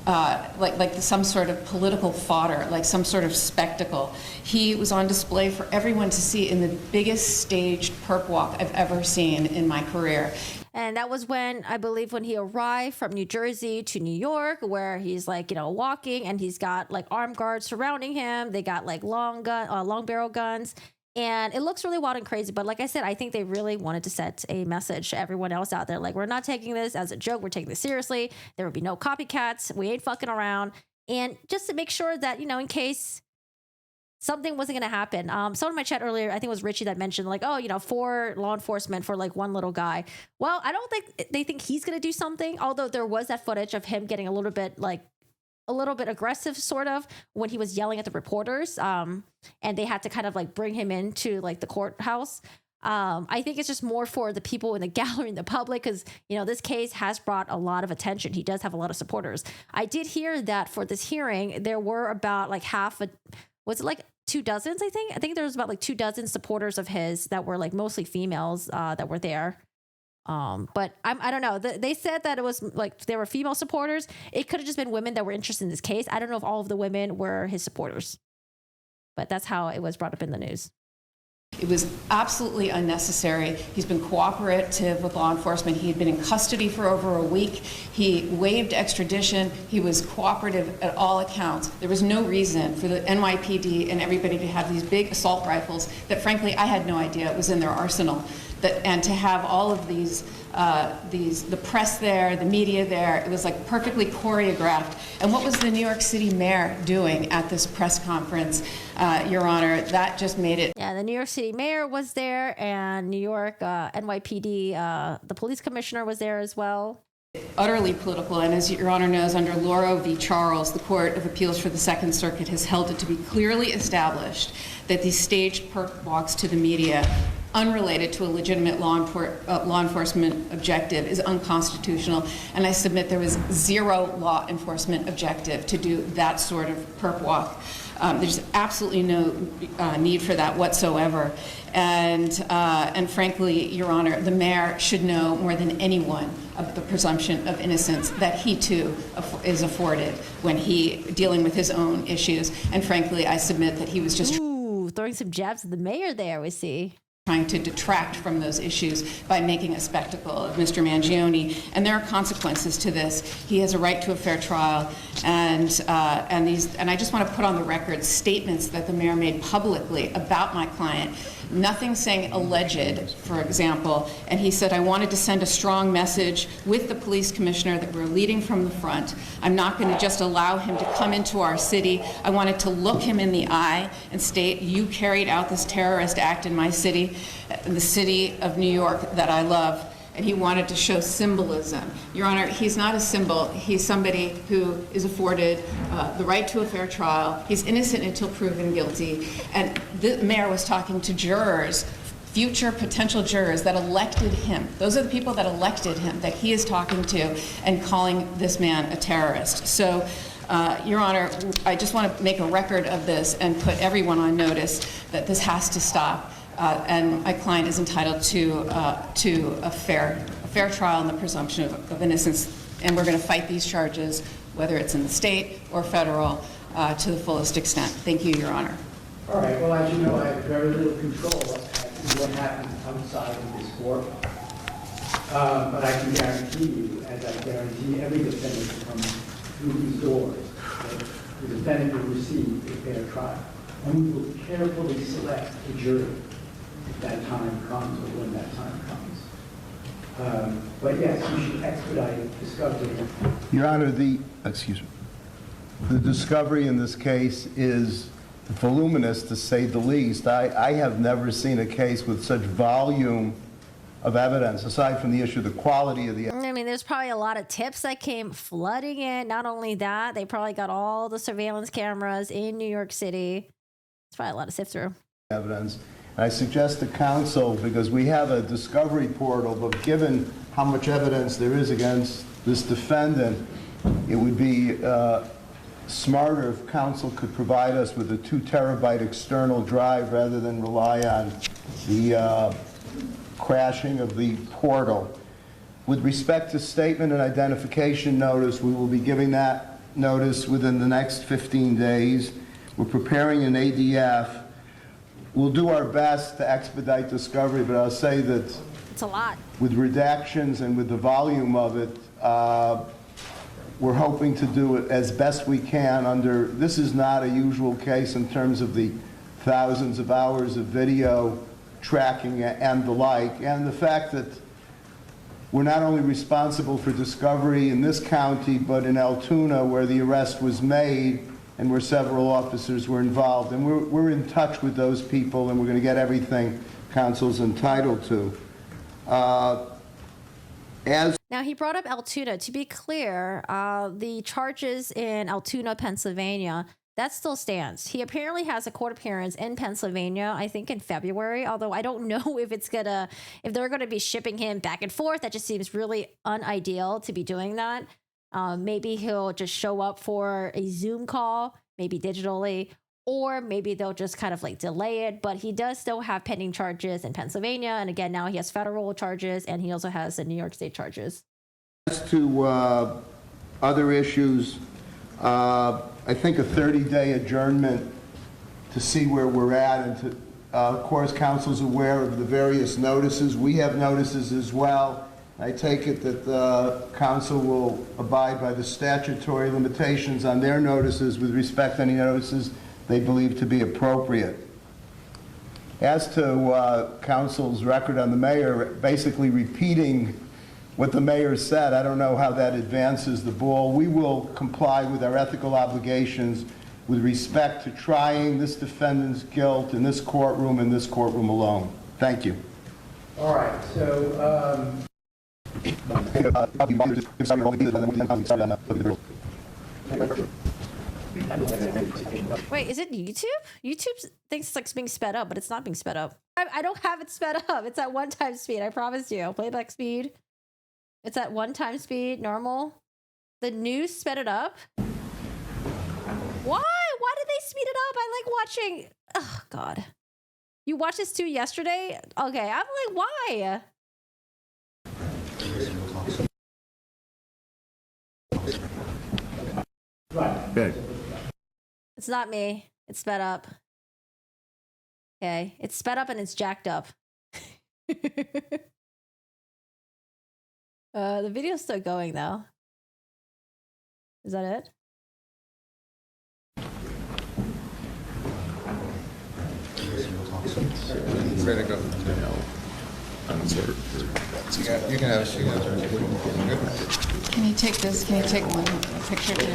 like some sort of political fodder, like some sort of spectacle. He was on display for everyone to see in the biggest staged perp walk I've ever seen in my career. And that was when, I believe, when he arrived from New Jersey to New York, where he's like, you know, walking and he's got like armed guards surrounding him. They got like long barrel guns. And it looks really wild and crazy. But like I said, I think they really wanted to set a message to everyone else out there. Like, we're not taking this as a joke. We're taking this seriously. There will be no copycats. We ain't fucking around. And just to make sure that, you know, in case something wasn't going to happen. Someone in my chat earlier, I think it was Richie, that mentioned like, oh, you know, 4 law enforcement for like one little guy. Well, I don't think they think he's going to do something. Although there was that footage of him getting a little bit aggressive sort of when he was yelling at the reporters. And they had to kind of like bring him into like the courthouse. I think it's just more for the people in the gallery and the public because, you know, this case has brought a lot of attention. He does have a lot of supporters. I did hear that for this hearing, there were about like was it like 2 dozen, I think? I think there was about like 2 dozen supporters of his that were like mostly females that were there. But I don't know. They said that it was like there were female supporters. It could have just been women that were interested in this case. I don't know if all of the women were his supporters. But that's how it was brought up in the news. It was absolutely unnecessary. He's been cooperative with law enforcement. He had been in custody for over a week. He waived extradition. He was cooperative at all accounts. There was no reason for the NYPD and everybody to have these big assault rifles that, frankly, I had no idea it was in their arsenal. And to have all of the press there, the media there, it was like perfectly choreographed. And what was the New York City mayor doing at this press conference, Your Honor? That just made it. Yeah, the New York City mayor was there, and New York NYPD, the police commissioner was there as well. Utterly political, and as Your Honor knows, under Lauro v. Charles, the Court of Appeals for the Second Circuit has held it to be clearly established that these staged perp walks to the media, unrelated to a legitimate law enforcement objective, is unconstitutional. And I submit there was zero law enforcement objective to do that sort of perp walk. There's absolutely no need for that whatsoever. And frankly, Your Honor, the mayor should know more than anyone of the presumption of innocence that he too is afforded when he dealing with his own issues. And frankly, I submit that he was just throwing some jabs at the mayor there, we see. Trying to detract from those issues by making a spectacle of Mr. Mangione, and there are consequences to this. He has a right to a fair trial, and I just want to put on the record statements that the mayor made publicly about my client. Nothing saying alleged, for example, and he said, I wanted to send a strong message with the police commissioner that we're leading from the front. I'm not going to just allow him to come into our city. I wanted to look him in the eye and state, you carried out this terrorist act in my city, the city of New York that I love. And he wanted to show symbolism. Your Honor, he's not a symbol. He's somebody who is afforded the right to a fair trial. He's innocent until proven guilty. And the mayor was talking to jurors, future potential jurors that elected him. Those are the people that elected him that he is talking to and calling this man a terrorist. So, Your Honor, I just want to make a record of this and put everyone on notice that this has to stop. And my client is entitled to a fair trial and the presumption of innocence. And we're going to fight these charges, whether it's in the state or federal, to the fullest extent. Thank you, Your Honor. All right, well, as you know, I have very little control as to what happens outside of this court. But I can guarantee you, as I guarantee every defendant who comes through these doors, that the defendant will receive a fair trial. And we will carefully select a jury if that time comes or when that time comes. But yes, you should expedite discovery. Your Honor, the discovery in this case is voluminous, to say the least. I have never seen a case with such volume of evidence, aside from the issue of the quality of the evidence. I mean, there's probably a lot of tips that came flooding in. Not only that, they probably got all the surveillance cameras in New York City. It's probably a lot to sift through. Evidence. I suggest to counsel, because we have a discovery portal, but given how much evidence there is against this defendant, it would be smarter if counsel could provide us with a 2 terabyte external drive rather than rely on the crashing of the portal. With respect to statement and identification notice, we will be giving that notice within the next 15 days. We're preparing an ADF. We'll do our best to expedite discovery, but I'll say that It's a lot. with redactions and with the volume of it, we're hoping to do it as best we can under, this is not a usual case in terms of the thousands of hours of video tracking and the like, and the fact that we're not only responsible for discovery in this county, but in Altoona, where the arrest was made and where several officers were involved. And we're in touch with those people, and we're going to get everything counsel's entitled to. Now, he brought up Altoona. To be clear, the charges in Altoona, Pennsylvania, that still stands. He apparently has a court appearance in Pennsylvania, I think in February, although I don't know if they're gonna be shipping him back and forth. That just seems really unideal to be doing that. Maybe he'll just show up for a Zoom call, maybe digitally, or maybe they'll just kind of like delay it. But he does still have pending charges in Pennsylvania. And again, now he has federal charges, and he also has the New York State charges. As to other issues, I think a 30-day adjournment to see where we're at and Of course, council's aware of the various notices. We have notices as well. I take it that the council will abide by the statutory limitations on their notices with respect to any notices they believe to be appropriate. As to council's record on the mayor, basically repeating what the mayor said, I don't know how that advances the ball. We will comply with our ethical obligations with respect to trying this defendant's guilt in this courtroom and this courtroom alone. Thank you. All right, so, Wait, is it YouTube? YouTube thinks it's like being sped up, but it's not being sped up. I don't have it sped up. It's at 1x speed. I promise you. Playback speed. It's at 1x speed, normal. The news sped it up. Why? Why did they speed it up? I like watching. Oh, God. You watched this too yesterday? Okay, I'm like, why? right. It's not me. It's sped up. Okay, it's sped up and it's jacked up. The video's still going though. Is that it? Ready to go. You can have a seat. Can you take this? Can you take one picture too?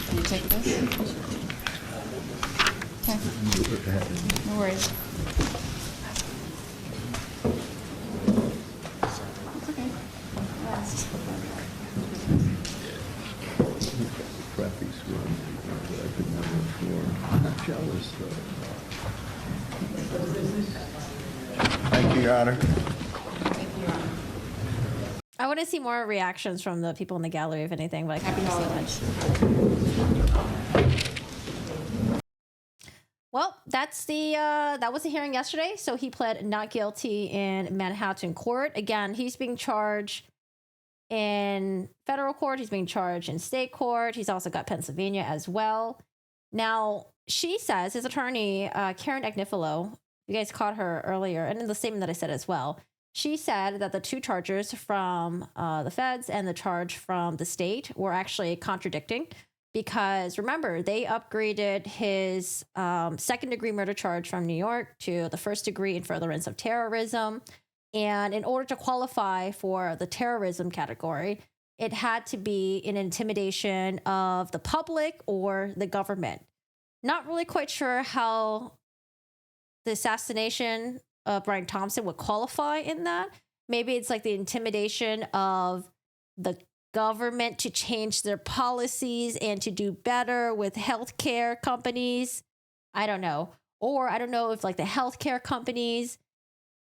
Can you take this? Okay. No worries. It's okay. Last. Thank you, Your Honor. I want to see more reactions from the people in the gallery, if anything, but I can't see much. Well, that's the that was the hearing yesterday. So he pled not guilty in Manhattan court. Again, he's being charged in federal court. He's being charged in state court. He's also got Pennsylvania as well. Now, she says, his attorney, Karen Agnifilo, you guys caught her earlier, and in the statement that I said as well, she said that the two charges from the feds and the charge from the state were actually contradicting because, remember, they upgraded his second-degree murder charge from New York to the first degree in furtherance of terrorism. And in order to qualify for the terrorism category, it had to be an intimidation of the public or the government. Not really quite sure how the assassination of Brian Thompson would qualify in that. Maybe it's like the intimidation of the government to change their policies and to do better with healthcare companies. I don't know. Or I don't know if like the healthcare companies,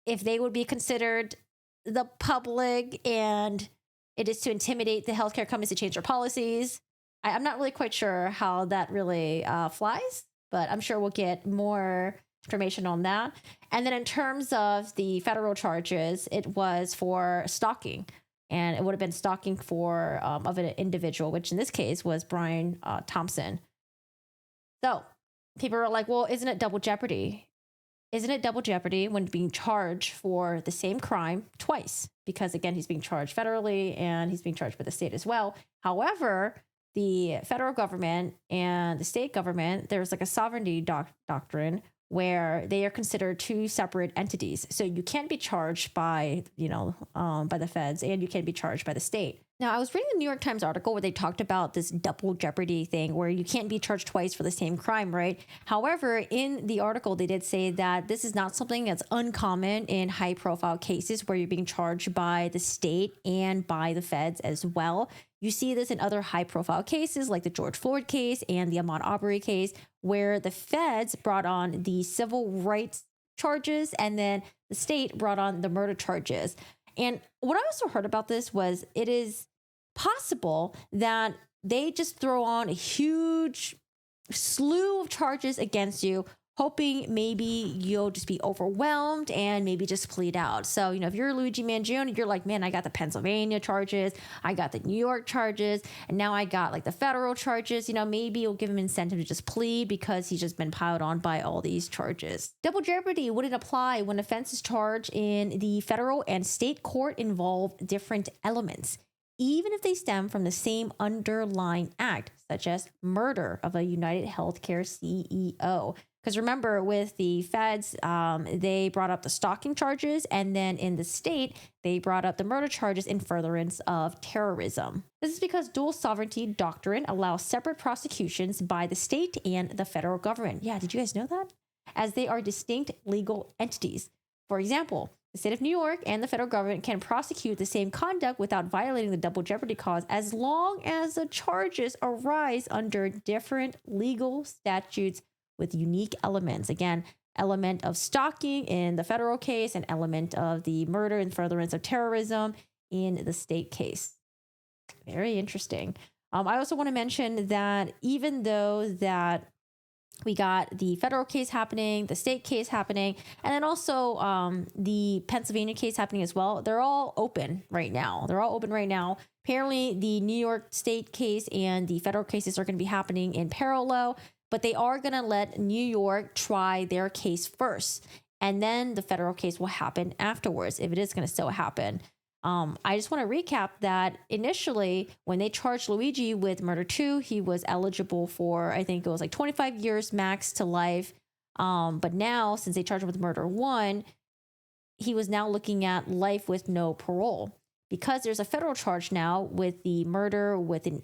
if they would be considered the public and it is to intimidate the healthcare companies to change their policies. I'm not really quite sure how that really flies, but I'm sure we'll get more information on that. And then in terms of the federal charges, it was for stalking, and it would have been stalking for of an individual, which in this case was Brian Thompson. So people are like, well, isn't it double jeopardy? Isn't it double jeopardy when being charged for the same crime twice? Because again, he's being charged federally and he's being charged by the state as well. However, the federal government and the state government, there's like a sovereignty doctrine where they are considered two separate entities. So you can't be charged by, by the feds, and you can't be charged by the state. Now, I was reading the New York Times article where they talked about this double jeopardy thing where you can't be charged twice for the same crime, right? However, in the article, they did say that this is not something that's uncommon in high profile cases where you're being charged by the state and by the feds as well. You see this in other high profile cases like the George Floyd case and the Ahmaud Arbery case, where the feds brought on the civil rights charges and then the state brought on the murder charges. And what I also heard about this was it is possible that they just throw on a huge slew of charges against you, hoping maybe you'll just be overwhelmed and maybe just plead out. So, if you're Luigi Mangione, you're like, man, I got the Pennsylvania charges, I got the New York charges, and now I got like the federal charges. Maybe you'll give him incentive to just plead because he's just been piled on by all these charges. Double jeopardy wouldn't apply when offenses charged in the federal and state court involve different elements, even if they stem from the same underlying act, such as murder of a United Healthcare CEO. Because remember, with the feds, they brought up the stalking charges, and then in the state, they brought up the murder charges in furtherance of terrorism. This is because dual sovereignty doctrine allows separate prosecutions by the state and the federal government. Yeah, did you guys know that? As they are distinct legal entities. For example, the state of New York and the federal government can prosecute the same conduct without violating the double jeopardy clause as long as the charges arise under different legal statutes with unique elements. Again, element of stalking in the federal case, an element of the murder and furtherance of terrorism in the state case. Very interesting. I also want to mention that even though that we got the federal case happening, the state case happening, and then also the Pennsylvania case happening as well, they're all open right now. Apparently, the New York state case and the federal cases are going to be happening in parallel, but they are going to let New York try their case first, and then the federal case will happen afterwards, if it is going to still happen. I just want to recap that initially, when they charged Luigi with murder 2, he was eligible for, I think it was like 25 years max to life. But now, since they charged him with murder 1, he was now looking at life with no parole. Because there's a federal charge now with the murder with the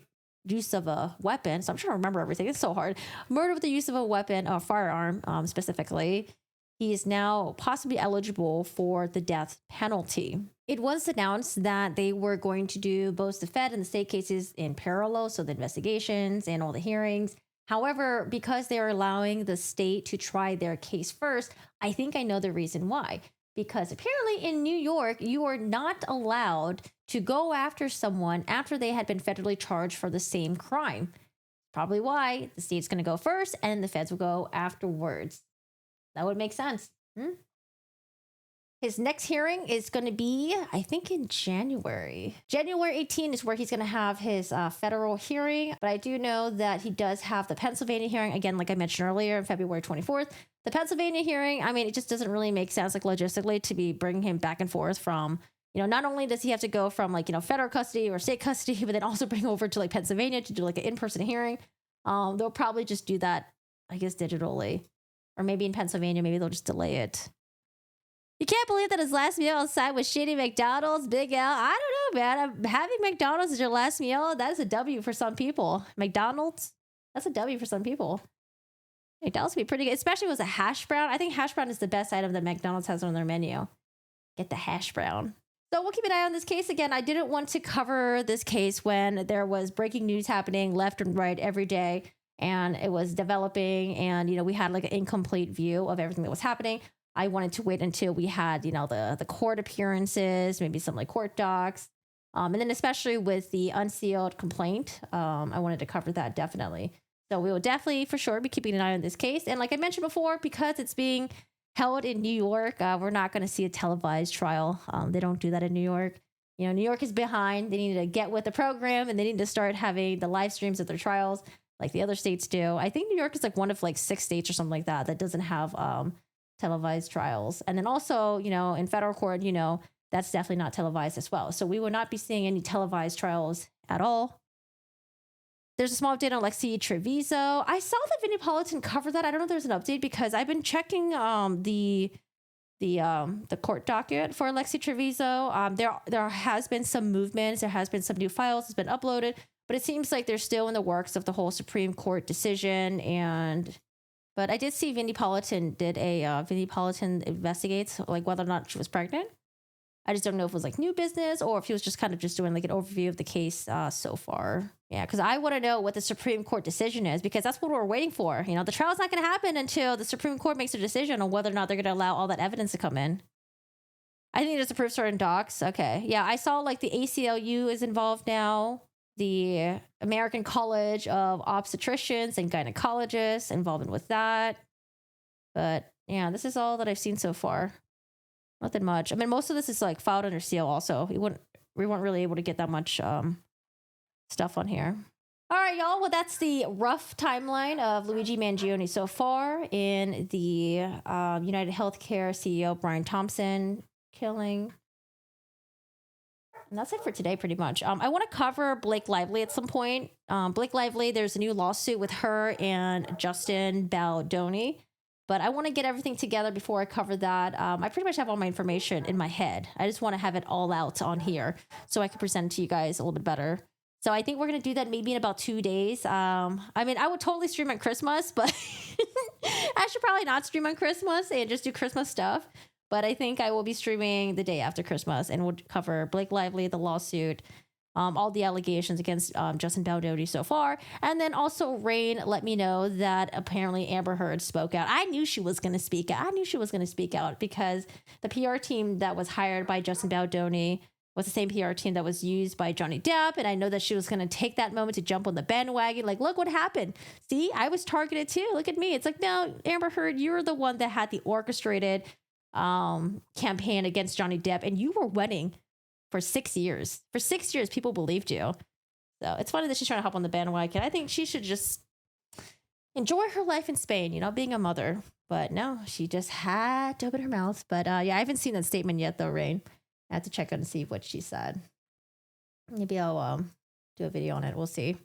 use of a weapon. So I'm trying to remember everything. It's so hard. Murder with the use of a weapon, a firearm specifically. He is now possibly eligible for the death penalty. It was announced that they were going to do both the Fed and the state cases in parallel, so the investigations and all the hearings. However, because they're allowing the state to try their case first, I think I know the reason why. Because apparently in New York, you are not allowed to go after someone after they had been federally charged for the same crime. Probably why the state's going to go first and the feds will go afterwards. That would make sense. His next hearing is going to be, I think, in January. January 18 is where he's going to have his federal hearing. But I do know that he does have the Pennsylvania hearing, again, like I mentioned earlier, February 24th. The Pennsylvania hearing, I mean, it just doesn't really make sense, like logistically, to be bringing him back and forth from, not only does he have to go from like, federal custody or state custody, but then also bring over to like Pennsylvania to do like an in-person hearing. They'll probably just do that, I guess, digitally. Or maybe in Pennsylvania, maybe they'll just delay it. You can't believe that his last meal outside was shitty McDonald's, Big L. I don't know, man. Having McDonald's as your last meal, that is a W for some people. McDonald's, that's a W for some people. McDonald's would be pretty good, especially if it was a hash brown. I think hash brown is the best item that McDonald's has on their menu. Get the hash brown. So we'll keep an eye on this case. Again, I didn't want to cover this case when there was breaking news happening left and right every day, and it was developing, and we had like an incomplete view of everything that was happening. I wanted to wait until we had the court appearances, maybe some like court docs, and then especially with the unsealed complaint, I wanted to cover that definitely. So we will definitely for sure be keeping an eye on this case. And like I mentioned before, because it's being held in New York, we're not going to see a televised trial. They don't do that in New York. New York is behind. They need to get with the program, and they need to start having the live streams of their trials like the other states do. I think New York is like one of like 6 states or something like that that doesn't have televised trials. And then also, in federal court, that's definitely not televised as well. So we will not be seeing any televised trials at all. There's a small update on Lexi Treviso. I saw that Vinnie Politan covered that. I don't know if there's an update because I've been checking the court docket for Lexi Treviso. There has been some movements. There has been some new files that's been uploaded, but it seems like they're still in the works of the whole Supreme Court decision. But I did see Vinnie Politan did a Vinnie Politan investigates like whether or not she was pregnant. I just don't know if it was like new business or if he was just kind of just doing like an overview of the case so far. Yeah, because I want to know what the Supreme Court decision is, because that's what we're waiting for. The trial's not going to happen until the Supreme Court makes a decision on whether or not they're going to allow all that evidence to come in. I think just to prove certain docs. Okay. Yeah, I saw like the ACLU is involved now. The American College of Obstetricians and Gynecologists involved with that. But yeah, this is all that I've seen so far. Nothing much. I mean, most of this is like filed under seal. Also, we weren't really able to get that much stuff on here. All right, y'all. Well, that's the rough timeline of Luigi Mangione so far in the United Healthcare CEO Brian Thompson killing. And that's it for today, pretty much. I want to cover Blake Lively at some point. Blake Lively, there's a new lawsuit with her and Justin Baldoni. But I want to get everything together before I cover that. I pretty much have all my information in my head. I just want to have it all out on here so I can present it to you guys a little bit better. So I think we're going to do that maybe in about 2 days. I mean, I would totally stream on Christmas, but I should probably not stream on Christmas and just do Christmas stuff. But I think I will be streaming the day after Christmas, and we'll cover Blake Lively, the lawsuit, all the allegations against Justin Baldoni so far. And then also Rain let me know that apparently Amber Heard spoke out. I knew she was going to speak out. I knew she was going to speak out because the PR team that was hired by Justin Baldoni was the same PR team that was used by Johnny Depp. And I know that she was going to take that moment to jump on the bandwagon. Like, look what happened. See, I was targeted too. Look at me. It's like, no, Amber Heard, you're the one that had the orchestrated campaign against Johnny Depp, and you were winning for 6 years. For 6 years, people believed you. So it's funny that she's trying to hop on the bandwagon. I think she should just enjoy her life in Spain, you know, being a mother. But no, she just had to open her mouth. But yeah, I haven't seen that statement yet, though, Rain. I have to check out and see what she said. Maybe I'll do a video on it. We'll see.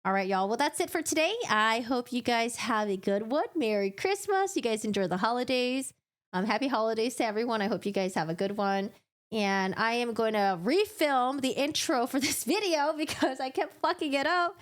All right, y'all. Well, that's it for today. I hope you guys have a good one. Merry Christmas. You guys enjoy the holidays. Happy holidays to everyone. I hope you guys have a good one. And I am going to refilm the intro for this video because I kept fucking it up.